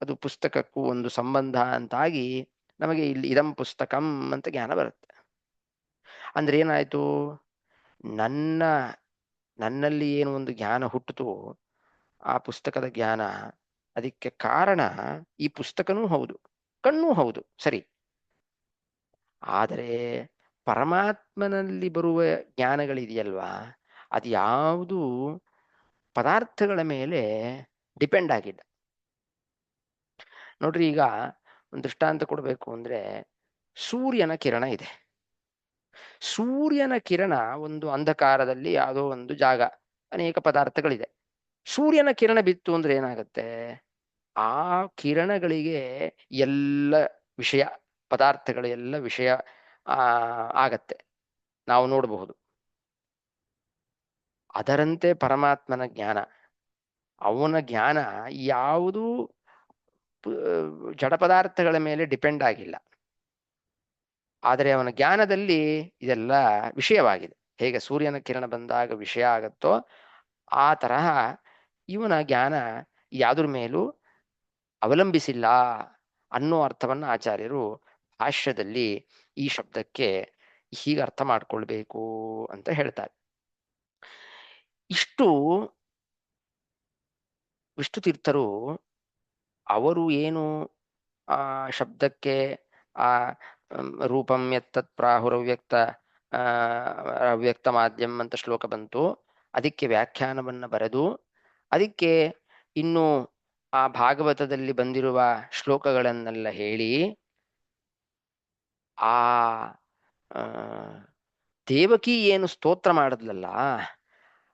ಅದು ಪುಸ್ತಕಕ್ಕೂ ಒಂದು ಸಂಬಂಧ ಅಂತಾಗಿ ನಮಗೆ ಇಲ್ಲಿ ಇದಂ ಪುಸ್ತಕಂ ಅಂತ ಜ್ಞಾನ ಬರುತ್ತೆ. ಅಂದ್ರೆ ಏನಾಯ್ತು, ನನ್ನ ನನ್ನಲ್ಲಿ ಏನು ಒಂದು ಜ್ಞಾನ ಹುಟ್ಟಿತು, ಆ ಪುಸ್ತಕದ ಜ್ಞಾನ, ಅದಕ್ಕೆ ಕಾರಣ ಈ ಪುಸ್ತಕನೂ ಹೌದು ಕಣ್ಣೂ ಹೌದು, ಸರಿ. ಆದರೆ ಪರಮಾತ್ಮನಲ್ಲಿ ಬರುವ ಜ್ಞಾನಗಳಿದೆಯಲ್ವಾ, ಅದು ಯಾವುದು ಪದಾರ್ಥಗಳ ಮೇಲೆ ಡಿಪೆಂಡ್ ಆಗಿಲ್ಲ. ನೋಡ್ರಿ, ಈಗ ಒಂದು ದೃಷ್ಟಾಂತ ಕೊಡಬೇಕು ಅಂದ್ರೆ ಸೂರ್ಯನ ಕಿರಣ ಇದೆ. ಸೂರ್ಯನ ಕಿರಣ ಒಂದು ಅಂಧಕಾರದಲ್ಲಿ ಯಾವುದೋ ಒಂದು ಜಾಗ, ಅನೇಕ ಪದಾರ್ಥಗಳಿದೆ. ಸೂರ್ಯನ ಕಿರಣ ಬಿತ್ತು ಅಂದ್ರೆ ಏನಾಗುತ್ತೆ, ಆ ಕಿರಣಗಳಿಗೆ ಎಲ್ಲ ವಿಷಯ, ಪದಾರ್ಥಗಳ ಎಲ್ಲ ವಿಷಯ ಆಗತ್ತೆ, ನಾವು ನೋಡಬಹುದು. ಅದರಂತೆ ಪರಮಾತ್ಮನ ಜ್ಞಾನ, ಅವನ ಜ್ಞಾನ ಯಾವುದೂ ಜಡ ಪದಾರ್ಥಗಳ ಮೇಲೆ ಡಿಪೆಂಡ್ ಆಗಿಲ್ಲ. ಆದರೆ ಅವನ ಜ್ಞಾನದಲ್ಲಿ ಇದೆಲ್ಲ ವಿಷಯವಾಗಿದೆ. ಹೇಗೆ ಸೂರ್ಯನ ಕಿರಣ ಬಂದಾಗ ವಿಷಯ ಆಗತ್ತೋ ಆ ತರಹ ಇವನ ಜ್ಞಾನ ಯಾವ್ದ್ರ ಮೇಲೂ ಅವಲಂಬಿಸಿಲ್ಲ ಅನ್ನೋ ಅರ್ಥವನ್ನ ಆಚಾರ್ಯರು ಭಾಷ್ಯದಲ್ಲಿ ಈ ಶಬ್ದಕ್ಕೆ ಹೀಗೆ ಅರ್ಥ ಮಾಡ್ಕೊಳ್ಬೇಕು ಅಂತ ಹೇಳ್ತಾರೆ. ಇಷ್ಟು ವಿಷ್ಣು ತೀರ್ಥರು ಅವರು ಏನು ಆ ಶಬ್ದಕ್ಕೆ ಆ ರೂಪಂ ಯತ್ತತ್ ಪ್ರಾಹುರವ್ಯಕ್ತ ಅವ್ಯಕ್ತ ಮಾಧ್ಯಮ ಅಂತ ಶ್ಲೋಕ ಬಂತು, ಅದಕ್ಕೆ ವ್ಯಾಖ್ಯಾನವನ್ನ ಬರೆದು ಅದಕ್ಕೆ ಇನ್ನು ಆ ಭಾಗವತದಲ್ಲಿ ಬಂದಿರುವ ಶ್ಲೋಕಗಳನ್ನೆಲ್ಲ ಹೇಳಿ ಆ ದೇವಕಿ ಏನು ಸ್ತೋತ್ರ ಮಾಡಿದ್ಲಲ್ಲ,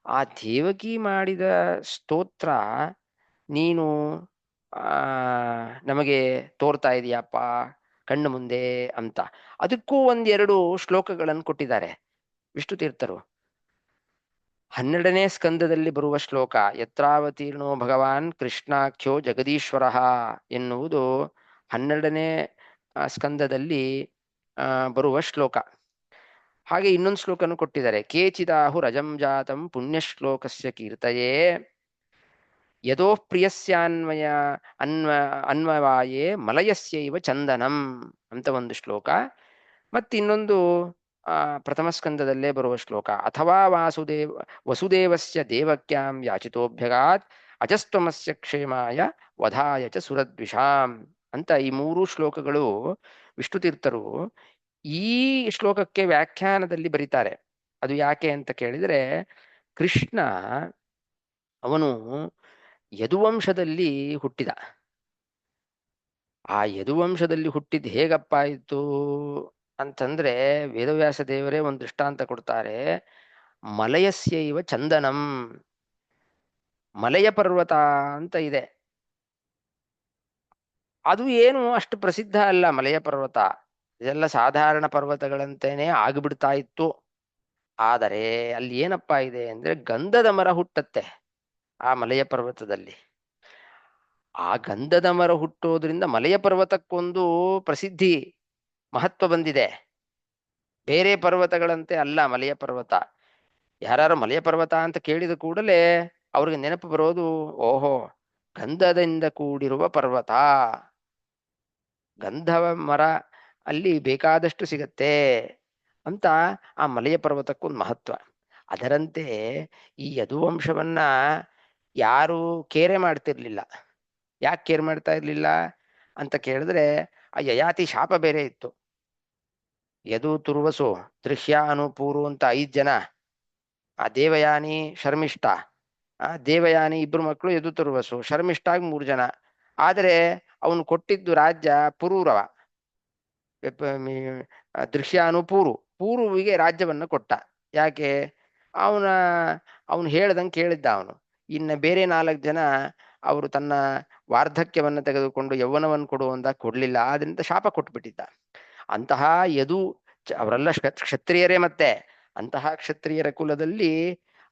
ಆ ದೇವಕಿ ಮಾಡಿದ ಸ್ತೋತ್ರ ನೀನು ನಮಗೆ ತೋರ್ತಾ ಇದೀಯಪ್ಪ ಕಣ್ಣು ಮುಂದೆ ಅಂತ. ಅದಕ್ಕೂ ಒಂದೆರಡು ಶ್ಲೋಕಗಳನ್ನು ಕೊಟ್ಟಿದ್ದಾರೆ ವಿಷ್ಣು ತೀರ್ಥರು. 12ನೇ ಸ್ಕಂದದಲ್ಲಿ ಬರುವ ಶ್ಲೋಕ, ಯತ್ರಾವತೀರ್ಣೋ ಭಗವಾನ್ ಕೃಷ್ಣಾಖ್ಯೋ ಜಗದೀಶ್ವರ ಎನ್ನುವುದು 12ನೇ ಸ್ಕಂದದಲ್ಲಿ ಬರುವ ಶ್ಲೋಕ. ಹಾಗೆ ಇನ್ನೊಂದು ಶ್ಲೋಕನು ಕೊಟ್ಟಿದ್ದಾರೆ. ಕೇಚಿದಾಹು ರಜಂ ಜಾತಂ ಪುಣ್ಯಶ್ಲೋಕಸ್ಯ ಕೀರ್ತಯೇ ಯದೋ ಪ್ರಿಯಸ್ಯಾನ್ವಯ ಅನ್ವ ಅನ್ವವಾಯೇ ಮಲಯಸ್ಯೈವ ಚಂದನಂ ಅಂತ ಒಂದು ಶ್ಲೋಕ. ಮತ್ತಿನ್ನೊಂದು ಪ್ರಥಮ ಸ್ಕಂದದಲ್ಲೇ ಬರುವ ಶ್ಲೋಕ. ಅಥವಾ ವಸುದೇವಸ್ಯ ದೇವಕ್ಯಾಂ ಯಾಚಿತೋಭ್ಯಗಾತ್ ಅಜಸ್ತ್ವಮಸ್ಯ ಕ್ಷೇಮಾಯ ವಧಾಯ ಚ ಸುರದ್ವಿಷಾಂ ಅಂತ ಈ ಮೂರು ಶ್ಲೋಕಗಳು ವಿಷ್ಣು ತೀರ್ಥರು ಈ ಶ್ಲೋಕಕ್ಕೆ ವ್ಯಾಖ್ಯಾನದಲ್ಲಿ ಬರೀತಾರೆ. ಅದು ಯಾಕೆ ಅಂತ ಕೇಳಿದ್ರೆ, ಕೃಷ್ಣ ಅವನು ಯದುವಂಶದಲ್ಲಿ ಹುಟ್ಟಿದ. ಆ ಯದುವಂಶದಲ್ಲಿ ಹುಟ್ಟಿದ್ ಹೇಗಪ್ಪ ಆಯಿತು ಅಂತಂದ್ರೆ, ವೇದವ್ಯಾಸ ದೇವರೇ ಒಂದು ದೃಷ್ಟಾಂತ ಕೊಡ್ತಾರೆ. ಮಲಯಸ್ಯೈವ ಚಂದನಂ, ಮಲಯ ಪರ್ವತ ಅಂತ ಇದೆ. ಅದು ಏನು ಅಷ್ಟು ಪ್ರಸಿದ್ಧ ಅಲ್ಲ ಮಲಯ ಪರ್ವತ, ಇದೆಲ್ಲ ಸಾಧಾರಣ ಪರ್ವತಗಳಂತೆಯೇ ಆಗಿಬಿಡ್ತಾ ಇತ್ತು. ಆದರೆ ಅಲ್ಲಿ ಏನಪ್ಪಾ ಇದೆ ಅಂದ್ರೆ, ಗಂಧದ ಮರ ಹುಟ್ಟತ್ತೆ ಆ ಮಲಯ ಪರ್ವತದಲ್ಲಿ. ಆ ಗಂಧದ ಮರ ಹುಟ್ಟೋದ್ರಿಂದ ಮಲಯ ಪರ್ವತಕ್ಕೊಂದು ಪ್ರಸಿದ್ಧಿ ಮಹತ್ವ ಬಂದಿದೆ. ಬೇರೆ ಪರ್ವತಗಳಂತೆ ಅಲ್ಲ ಮಲಯ ಪರ್ವತ. ಯಾರು ಮಲಯ ಪರ್ವತ ಅಂತ ಕೇಳಿದ ಕೂಡಲೇ ಅವ್ರಿಗೆ ನೆನಪು ಬರೋದು, ಓಹೋ ಗಂಧದಿಂದ ಕೂಡಿರುವ ಪರ್ವತ, ಗಂಧವ ಮರ ಅಲ್ಲಿ ಬೇಕಾದಷ್ಟು ಸಿಗತ್ತೆ ಅಂತ ಆ ಮಲಯ ಪರ್ವತಕ್ಕೊಂದು ಮಹತ್ವ. ಅದರಂತೆ ಈ ಯದುವಂಶವನ್ನ ಯಾರು ಕೇರೆ ಮಾಡ್ತಿರ್ಲಿಲ್ಲ. ಯಾಕೆ ಕೇರ್ ಮಾಡ್ತಾ ಇರ್ಲಿಲ್ಲ ಅಂತ ಕೇಳಿದ್ರೆ, ಆ ಯಯಾತಿ ಶಾಪ ಬೇರೆ ಇತ್ತು. ಯದು ತುರ್ವಸು ದೃಶ್ಯ ಅನುಪೂರು ಅಂತ 5 ಜನ, ಆ ದೇವಯಾನಿ ಶರ್ಮಿಷ್ಠ, ಆ ದೇವಯಾನಿ 2 ಮಕ್ಕಳು, ಯದು ತುರ್ವಸು, ಶರ್ಮಿಷ್ಠಾಗಿ 3 ಜನ. ಆದರೆ ಅವನು ಕೊಟ್ಟಿದ್ದು ರಾಜ್ಯ ಪುರೂರವ, ದೃಶ್ಯ ಅನುಪೂರು, ಪೂರುವಿಗೆ ರಾಜ್ಯವನ್ನ ಕೊಟ್ಟ. ಯಾಕೆ? ಅವನ ಅವನು ಹೇಳ್ದಂಗೆ ಕೇಳಿದ್ದ ಅವನು. ಇನ್ನು ಬೇರೆ 4 ಜನ ಅವರು ತನ್ನ ವಾರ್ಧಕ್ಯವನ್ನ ತೆಗೆದುಕೊಂಡು ಯೌವನವನ್ನು ಕೊಡು ಅಂದಾಗ ಕೊಡ್ಲಿಲ್ಲ, ಆದ್ರಿಂದ ಶಾಪ ಕೊಟ್ಬಿಟ್ಟಿದ್ದ. ಅಂತಹ ಯದು ಅವರೆಲ್ಲ ಕ್ಷತ್ರಿಯರೇ. ಮತ್ತೆ ಅಂತಹ ಕ್ಷತ್ರಿಯರ ಕುಲದಲ್ಲಿ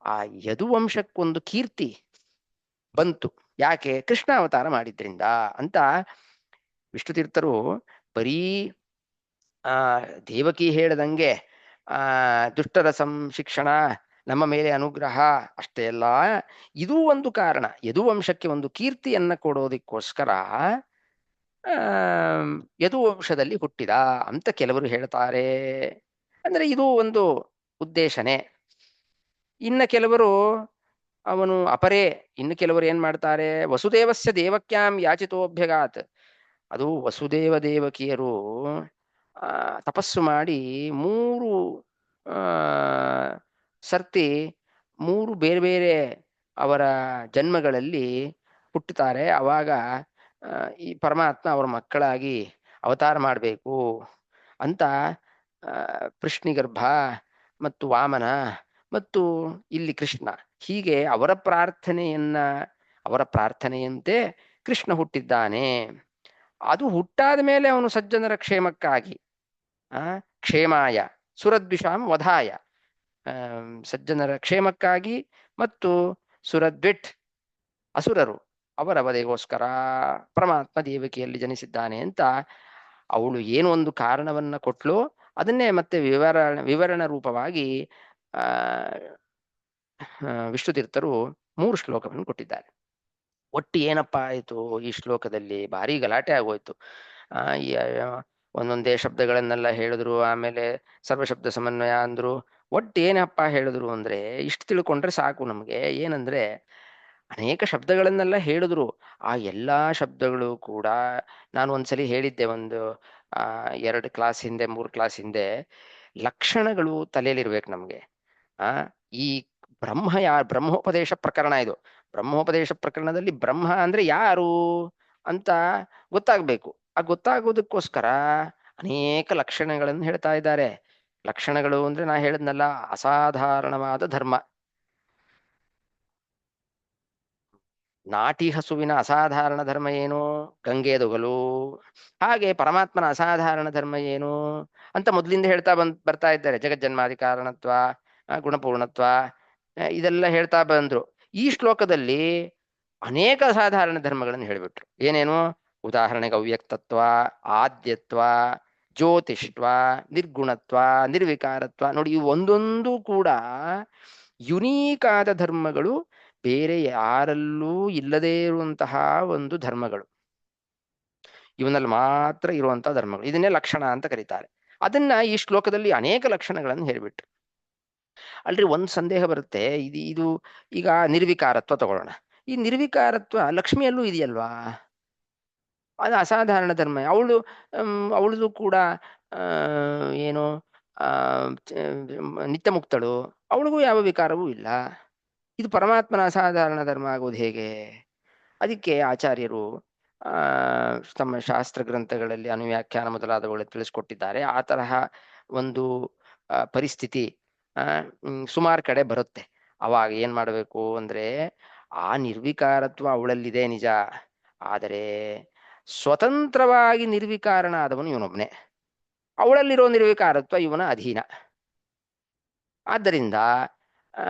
ಆ ಯದುವಂಶಕ್ಕೊಂದು ಕೀರ್ತಿ ಬಂತು. ಯಾಕೆ? ಕೃಷ್ಣ ಅವತಾರ ಮಾಡಿದ್ರಿಂದ ಅಂತ ವಿಷ್ಣು ತೀರ್ಥರು ಬರೀ ದೇವಕಿ ಹೇಳ್ದಂಗೆ ದುಷ್ಟರ ಸಂಶಿಕ್ಷಣ, ನಮ್ಮ ಮೇಲೆ ಅನುಗ್ರಹ ಅಷ್ಟೇ ಅಲ್ಲ, ಇದೂ ಒಂದು ಕಾರಣ. ಯದುವಂಶಕ್ಕೆ ಒಂದು ಕೀರ್ತಿಯನ್ನ ಕೊಡೋದಕ್ಕೋಸ್ಕರ ಯದುವಂಶದಲ್ಲಿ ಹುಟ್ಟಿದ ಅಂತ ಕೆಲವರು ಹೇಳ್ತಾರೆ. ಅಂದ್ರೆ ಇದು ಒಂದು ಉದ್ದೇಶನೇ. ಇನ್ನ ಕೆಲವರು ಅವನು ಅಪರೇ, ಇನ್ನು ಕೆಲವರು ಏನ್ ಮಾಡ್ತಾರೆ, ವಸುದೇವಸ್ಯ ದೇವಕ್ಯಾಂ ಯಾಚಿತೋಭ್ಯಗಾತ್. ಅದು ವಸುದೇವ ದೇವಕಿಯರು ತಪಸ್ಸು ಮಾಡಿ 3 ಸರ್ತಿ 3 ಬೇರೆ ಬೇರೆ ಅವರ ಜನ್ಮಗಳಲ್ಲಿ ಹುಟ್ಟುತ್ತಾರೆ. ಅವಾಗ ಈ ಪರಮಾತ್ಮ ಅವರ ಮಕ್ಕಳಾಗಿ ಅವತಾರ ಮಾಡಬೇಕು ಅಂತ ಕೃಷ್ಣಿಗರ್ಭ ಮತ್ತು ವಾಮನ ಮತ್ತು ಇಲ್ಲಿ ಕೃಷ್ಣ, ಹೀಗೆ ಅವರ ಪ್ರಾರ್ಥನೆಯಂತೆ ಕೃಷ್ಣ ಹುಟ್ಟಿದ್ದಾನೆ. ಅದು ಹುಟ್ಟಾದ ಮೇಲೆ ಅವನು ಸಜ್ಜನರ ಕ್ಷೇಮಕ್ಕಾಗಿ, ಕ್ಷೇಮಾಯ ಸುರದ್ವಿಷಾಂ ವಧಾಯ, ಸಜ್ಜನರ ಕ್ಷೇಮಕ್ಕಾಗಿ ಮತ್ತು ಸುರದ್ವಿಟ್ ಅಸುರರು ಅವರ ವಧೆಗೋಸ್ಕರ ಪರಮಾತ್ಮ ದೇವಕಿಯಲ್ಲಿ ಜನಿಸಿದ್ದಾನೆ ಅಂತ ಅವಳು ಏನು ಒಂದು ಕಾರಣವನ್ನ ಕೊಟ್ಲು, ಅದನ್ನೇ ಮತ್ತೆ ವಿವರಣ ರೂಪವಾಗಿ ವಿಷ್ಣು ತೀರ್ಥರು 3 ಶ್ಲೋಕವನ್ನು ಕೊಟ್ಟಿದ್ದಾರೆ. ಒಟ್ಟು ಏನಪ್ಪಾ ಆಯಿತು ಈ ಶ್ಲೋಕದಲ್ಲಿ? ಭಾರಿ ಗಲಾಟೆ ಆಗೋಯ್ತು. ಒಂದೊಂದೇ ಶಬ್ದಗಳನ್ನೆಲ್ಲ ಹೇಳಿದ್ರು, ಆಮೇಲೆ ಸರ್ವಶಬ್ದ ಸಮನ್ವಯ ಅಂದ್ರು. ಒಟ್ಟು ಏನಪ್ಪ ಹೇಳಿದ್ರು ಅಂದ್ರೆ, ಇಷ್ಟು ತಿಳ್ಕೊಂಡ್ರೆ ಸಾಕು ನಮ್ಗೆ. ಏನಂದ್ರೆ, ಅನೇಕ ಶಬ್ದಗಳನ್ನೆಲ್ಲ ಹೇಳಿದ್ರು. ಆ ಎಲ್ಲಾ ಶಬ್ದಗಳು ಕೂಡ ನಾನು ಒಂದ್ಸಲಿ ಹೇಳಿದ್ದೆ, ಒಂದು 2 ಕ್ಲಾಸ್ ಹಿಂದೆ 3 ಕ್ಲಾಸ್ ಹಿಂದೆ, ಲಕ್ಷಣಗಳು ತಲೆಯಲ್ಲಿರ್ಬೇಕು ನಮ್ಗೆ. ಈ ಬ್ರಹ್ಮೋಪದೇಶ ಪ್ರಕರಣ ಇದು. ಬ್ರಹ್ಮೋಪದೇಶ ಪ್ರಕರಣದಲ್ಲಿ ಬ್ರಹ್ಮ ಅಂದ್ರೆ ಯಾರು ಅಂತ ಗೊತ್ತಾಗ್ಬೇಕು. ಆ ಗೊತ್ತಾಗೋದಕ್ಕೋಸ್ಕರ ಅನೇಕ ಲಕ್ಷಣಗಳನ್ನು ಹೇಳ್ತಾ ಇದ್ದಾರೆ. ಲಕ್ಷಣಗಳು ಅಂದ್ರೆ ನಾ ಹೇಳಿದ್ನಲ್ಲ, ಅಸಾಧಾರಣವಾದ ಧರ್ಮ. ನಾಟಿ ಹಸುವಿನ ಅಸಾಧಾರಣ ಧರ್ಮ ಏನು? ಗಂಗೆದೊಗಲು. ಹಾಗೆ ಪರಮಾತ್ಮನ ಅಸಾಧಾರಣ ಧರ್ಮ ಏನು ಅಂತ ಮೊದಲಿಂದ ಹೇಳ್ತಾ ಬರ್ತಾ ಇದ್ದಾರೆ. ಜಗಜ್ಜನ್ಮಾದಿ ಕಾರಣತ್ವ, ಗುಣಪೂರ್ಣತ್ವ, ಇದೆಲ್ಲ ಹೇಳ್ತಾ ಬಂದ್ರು. ಈ ಶ್ಲೋಕದಲ್ಲಿ ಅನೇಕ ಅಸಾಧಾರಣ ಧರ್ಮಗಳನ್ನು ಹೇಳಿಬಿಟ್ರು. ಏನೇನು? ಉದಾಹರಣೆಗೆ ಅವ್ಯಕ್ತತ್ವ, ಆದ್ಯತ್ವ, ಜ್ಯೋತಿಷ್ವ, ನಿರ್ಗುಣತ್ವ, ನಿರ್ವಿಕಾರತ್ವ. ನೋಡಿ, ಇವು ಒಂದೊಂದು ಕೂಡ ಯುನೀಕ್ ಆದ ಧರ್ಮಗಳು, ಬೇರೆ ಯಾರಲ್ಲೂ ಇಲ್ಲದೇ ಇರುವಂತಹ ಒಂದು ಧರ್ಮಗಳು, ಇವನಲ್ಲಿ ಮಾತ್ರ ಇರುವಂತಹ ಧರ್ಮಗಳು. ಇದನ್ನೇ ಲಕ್ಷಣ ಅಂತ ಕರೀತಾರೆ. ಅದನ್ನ ಈ ಶ್ಲೋಕದಲ್ಲಿ ಅನೇಕ ಲಕ್ಷಣಗಳನ್ನು ಹೇಳ್ಬಿಟ್ರು. ಅಲ್ರಿ, ಒಂದ್ ಸಂದೇಹ ಬರುತ್ತೆ. ಇದು ಈಗ ನಿರ್ವಿಕಾರತ್ವ ತಗೊಳ್ಳೋಣ. ಈ ನಿರ್ವಿಕಾರತ್ವ ಲಕ್ಷ್ಮಿಯಲ್ಲೂ ಇದೆಯಲ್ವಾ? ಅದು ಅಸಾಧಾರಣ ಧರ್ಮ. ಅವಳದು ಕೂಡ ಆ ಏನು ಆ ನಿತ್ಯ ಮುಕ್ತಳು, ಅವಳಿಗೂ ಯಾವ ವಿಕಾರವೂ ಇಲ್ಲ. ಇದು ಪರಮಾತ್ಮನ ಅಸಾಧಾರಣ ಧರ್ಮ ಆಗೋದು ಹೇಗೆ? ಅದಕ್ಕೆ ಆಚಾರ್ಯರು ಆ ತಮ್ಮ ಶಾಸ್ತ್ರ ಗ್ರಂಥಗಳಲ್ಲಿ ಅನುವ್ಯಾಖ್ಯಾನ ಮೊದಲಾದವುಗಳು ತಿಳಿಸ್ಕೊಟ್ಟಿದ್ದಾರೆ. ಆ ತರಹ ಒಂದು ಪರಿಸ್ಥಿತಿ ಸುಮಾರು ಕಡೆ ಬರುತ್ತೆ. ಅವಾಗ ಏನ್ ಮಾಡಬೇಕು ಅಂದ್ರೆ, ಆ ನಿರ್ವಿಕಾರತ್ವ ಅವಳಲ್ಲಿದೆ ನಿಜ, ಆದರೆ ಸ್ವತಂತ್ರವಾಗಿ ನಿರ್ವಿಕಾರನಾದವನು ಇವನೊಬ್ನೇ. ಅವಳಲ್ಲಿರೋ ನಿರ್ವಿಕಾರತ್ವ ಇವನ ಅಧೀನ. ಆದ್ದರಿಂದ ಆ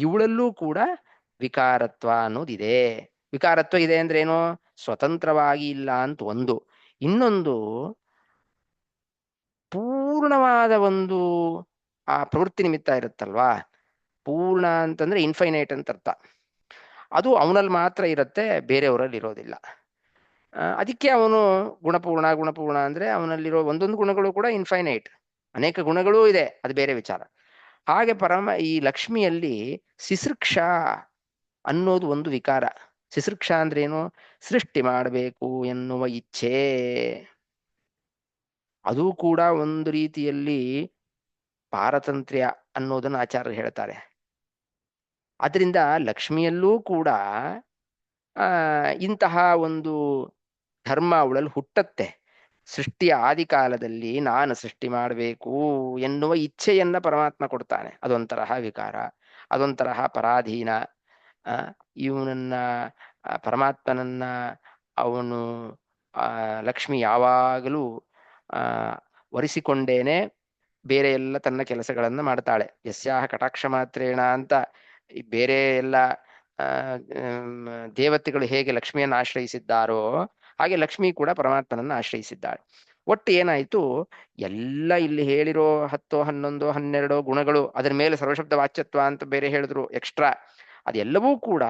ಇವಳಲ್ಲೂ ಕೂಡ ವಿಕಾರತ್ವ ಅನ್ನೋದಿದೆ. ವಿಕಾರತ್ವ ಇದೆ ಅಂದ್ರೆ ಏನು? ಸ್ವತಂತ್ರವಾಗಿ ಇಲ್ಲ ಅಂತ ಒಂದು. ಇನ್ನೊಂದು, ಪೂರ್ಣವಾದ ಒಂದು ಆ ಪ್ರವೃತ್ತಿ ನಿಮಿತ್ತ ಇರುತ್ತಲ್ವಾ. ಪೂರ್ಣ ಅಂತಂದ್ರೆ ಇನ್ಫೈನೈಟ್ ಅಂತ ಅರ್ಥ. ಅದು ಅವನಲ್ಲಿ ಮಾತ್ರ ಇರುತ್ತೆ, ಬೇರೆಯವರಲ್ಲಿ ಇರೋದಿಲ್ಲ. ಅದಕ್ಕೆ ಅವನು ಗುಣಪೂರ್ಣ ಅಂದ್ರೆ ಅವನಲ್ಲಿರೋ ಒಂದೊಂದು ಗುಣಗಳು ಕೂಡ ಇನ್ಫೈನೈಟ್. ಅನೇಕ ಗುಣಗಳೂ ಇದೆ, ಅದು ಬೇರೆ ವಿಚಾರ. ಹಾಗೆ ಈ ಲಕ್ಷ್ಮಿಯಲ್ಲಿ ಸಿಸೃಕ್ಷ ಅನ್ನೋದು ಒಂದು ವಿಕಾರ. ಸಿಸೃಕ್ಷ ಅಂದ್ರೆ ಏನು? ಸೃಷ್ಟಿ ಮಾಡಬೇಕು ಎನ್ನುವ ಇಚ್ಛೆ. ಅದು ಕೂಡ ಒಂದು ರೀತಿಯಲ್ಲಿ ಪಾರತಂತ್ರ್ಯ ಅನ್ನೋದನ್ನು ಆಚಾರ್ಯರು ಹೇಳ್ತಾರೆ. ಅದರಿಂದ ಲಕ್ಷ್ಮಿಯಲ್ಲೂ ಕೂಡ ಇಂತಹ ಒಂದು ಧರ್ಮ ಅವಳಲ್ಲಿ ಹುಟ್ಟತ್ತೆ. ಸೃಷ್ಟಿಯ ಆದಿಕಾಲದಲ್ಲಿ ನಾನು ಸೃಷ್ಟಿ ಮಾಡಬೇಕು ಎನ್ನುವ ಇಚ್ಛೆಯನ್ನ ಪರಮಾತ್ಮ ಕೊಡ್ತಾನೆ. ಅದೊಂತರಹ ವಿಕಾರ, ಅದೊಂತರಹ ಪರಾಧೀನ. ಇವನನ್ನ ಪರಮಾತ್ಮನನ್ನ ಅವನು ಲಕ್ಷ್ಮಿ ಯಾವಾಗಲೂ ವರಿಸಿಕೊಂಡೇನೆ ಬೇರೆ ಎಲ್ಲ ತನ್ನ ಕೆಲಸಗಳನ್ನ ಮಾಡ್ತಾಳೆ. ಯಸ್ಯಾಹ ಕಟಾಕ್ಷ ಮಾತ್ರೇಣ ಅಂತ ಬೇರೆ ಎಲ್ಲ ದೇವತೆಗಳು ಹೇಗೆ ಲಕ್ಷ್ಮಿಯನ್ನು ಆಶ್ರಯಿಸಿದ್ದಾರೋ ಹಾಗೆ ಲಕ್ಷ್ಮಿ ಕೂಡ ಪರಮಾತ್ಮನನ್ನ ಆಶ್ರಯಿಸಿದ್ದಾಳೆ. ಒಟ್ಟು ಏನಾಯ್ತು, ಎಲ್ಲ ಇಲ್ಲಿ ಹೇಳಿರೋ 10, 11, 12 ಗುಣಗಳು, ಅದರ ಮೇಲೆ ಸರ್ವಶಬ್ದ ವಾಚ್ಯತ್ವ ಅಂತ ಬೇರೆ ಹೇಳಿದ್ರು ಎಕ್ಸ್ಟ್ರಾ, ಅದೆಲ್ಲವೂ ಕೂಡ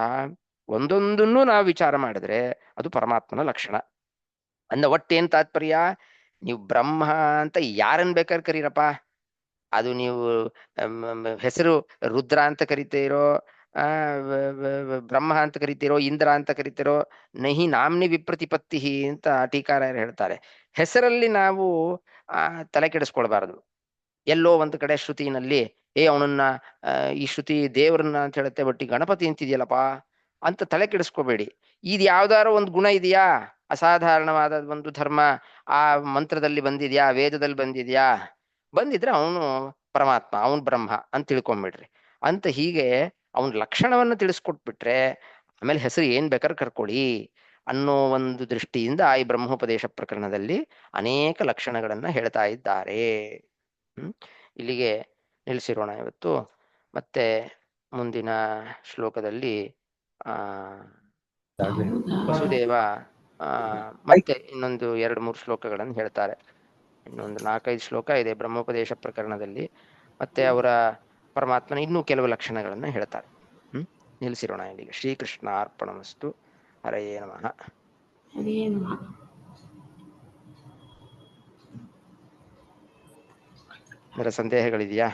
ಒಂದೊಂದನ್ನು ನಾವು ವಿಚಾರ ಮಾಡಿದ್ರೆ ಅದು ಪರಮಾತ್ಮನ ಲಕ್ಷಣ. ಅಂದ ಒಟ್ಟೇನ್ ತಾತ್ಪರ್ಯ? ನೀವು ಬ್ರಹ್ಮ ಅಂತ ಯಾರನ್ ಬೇಕಾದ್ರೆ ಕರೀರಪ್ಪ, ಅದು ನೀವು ಹೆಸರು ರುದ್ರ ಅಂತ ಕರಿತೀರೋ, ಬ್ರಹ್ಮ ಅಂತ ಕರಿತೀರೋ, ಇಂದ್ರ ಅಂತ ಕರಿತೀರೋ, ನಹಿ ನಾಮ್ನಿ ವಿಪ್ರತಿಪತ್ತಿ ಅಂತ ಟೀಕಾರಾಯರು ಹೇಳ್ತಾರೆ. ಹೆಸರಲ್ಲಿ ನಾವು ತಲೆ ಕೆಡಿಸ್ಕೊಳ್ಬಾರದು. ಎಲ್ಲೋ ಒಂದು ಕಡೆ ಶ್ರುತಿನಲ್ಲಿ ಅವನನ್ನ ಈ ಶ್ರುತಿ ದೇವ್ರನ್ನ ಅಂತ ಹೇಳುತ್ತೆ, ಬಟ್ ಈ ಗಣಪತಿ ಅಂತಿದೆಯಲ್ಲಪ್ಪ ಅಂತ ತಲೆ ಕೆಡಿಸ್ಕೋಬೇಡಿ. ಇದು ಯಾವ್ದಾರೋ ಒಂದು ಗುಣ ಇದೆಯಾ, ಅಸಾಧಾರಣವಾದ ಒಂದು ಧರ್ಮ ಆ ಮಂತ್ರದಲ್ಲಿ ಬಂದಿದ್ಯಾ, ವೇದದಲ್ಲಿ ಬಂದಿದ್ರೆ ಅವನು ಪರಮಾತ್ಮ, ಅವನು ಬ್ರಹ್ಮ ಅಂತ ತಿಳ್ಕೊಂಬಿಡ್ರಿ ಅಂತ. ಹೀಗೆ ಅವನ ಲಕ್ಷಣವನ್ನು ತಿಳಿಸ್ಕೊಟ್ಬಿಟ್ರೆ ಆಮೇಲೆ ಹೆಸರು ಏನ್ ಬೇಕಾದ್ರೆ ಕರ್ಕೊಳ್ಳಿ ಅನ್ನೋ ಒಂದು ದೃಷ್ಟಿಯಿಂದ ಈ ಬ್ರಹ್ಮೋಪದೇಶ ಪ್ರಕರಣದಲ್ಲಿ ಅನೇಕ ಲಕ್ಷಣಗಳನ್ನ ಹೇಳ್ತಾ ಇದ್ದಾರೆ. ಇಲ್ಲಿಗೆ ನಿಲ್ಲಿಸಿರೋಣ ಇವತ್ತು. ಮತ್ತೆ ಮುಂದಿನ ಶ್ಲೋಕದಲ್ಲಿ ವಸುದೇವ ಮತ್ತೆ ಇನ್ನೊಂದು 2-3 ಶ್ಲೋಕಗಳನ್ನು ಹೇಳ್ತಾರೆ. ಇನ್ನೊಂದು 4-5 ಶ್ಲೋಕ ಇದೆ ಬ್ರಹ್ಮೋಪದೇಶ ಪ್ರಕರಣದಲ್ಲಿ. ಮತ್ತೆ ಅವರ ಪರಮಾತ್ಮನ ಇನ್ನೂ ಕೆಲವು ಲಕ್ಷಣಗಳನ್ನ ಹೇಳ್ತಾರೆ. ನಿಲ್ಲಿಸಿರೋಣ ಇಲ್ಲಿಗೆ. ಶ್ರೀಕೃಷ್ಣ ಅರ್ಪಣಮಸ್ತು. ಹರಯೇ ನಮಃ. ಹರೇ ನಮಃ. ಇದರ ಸಂದೇಹಗಳಿದೆಯಾ?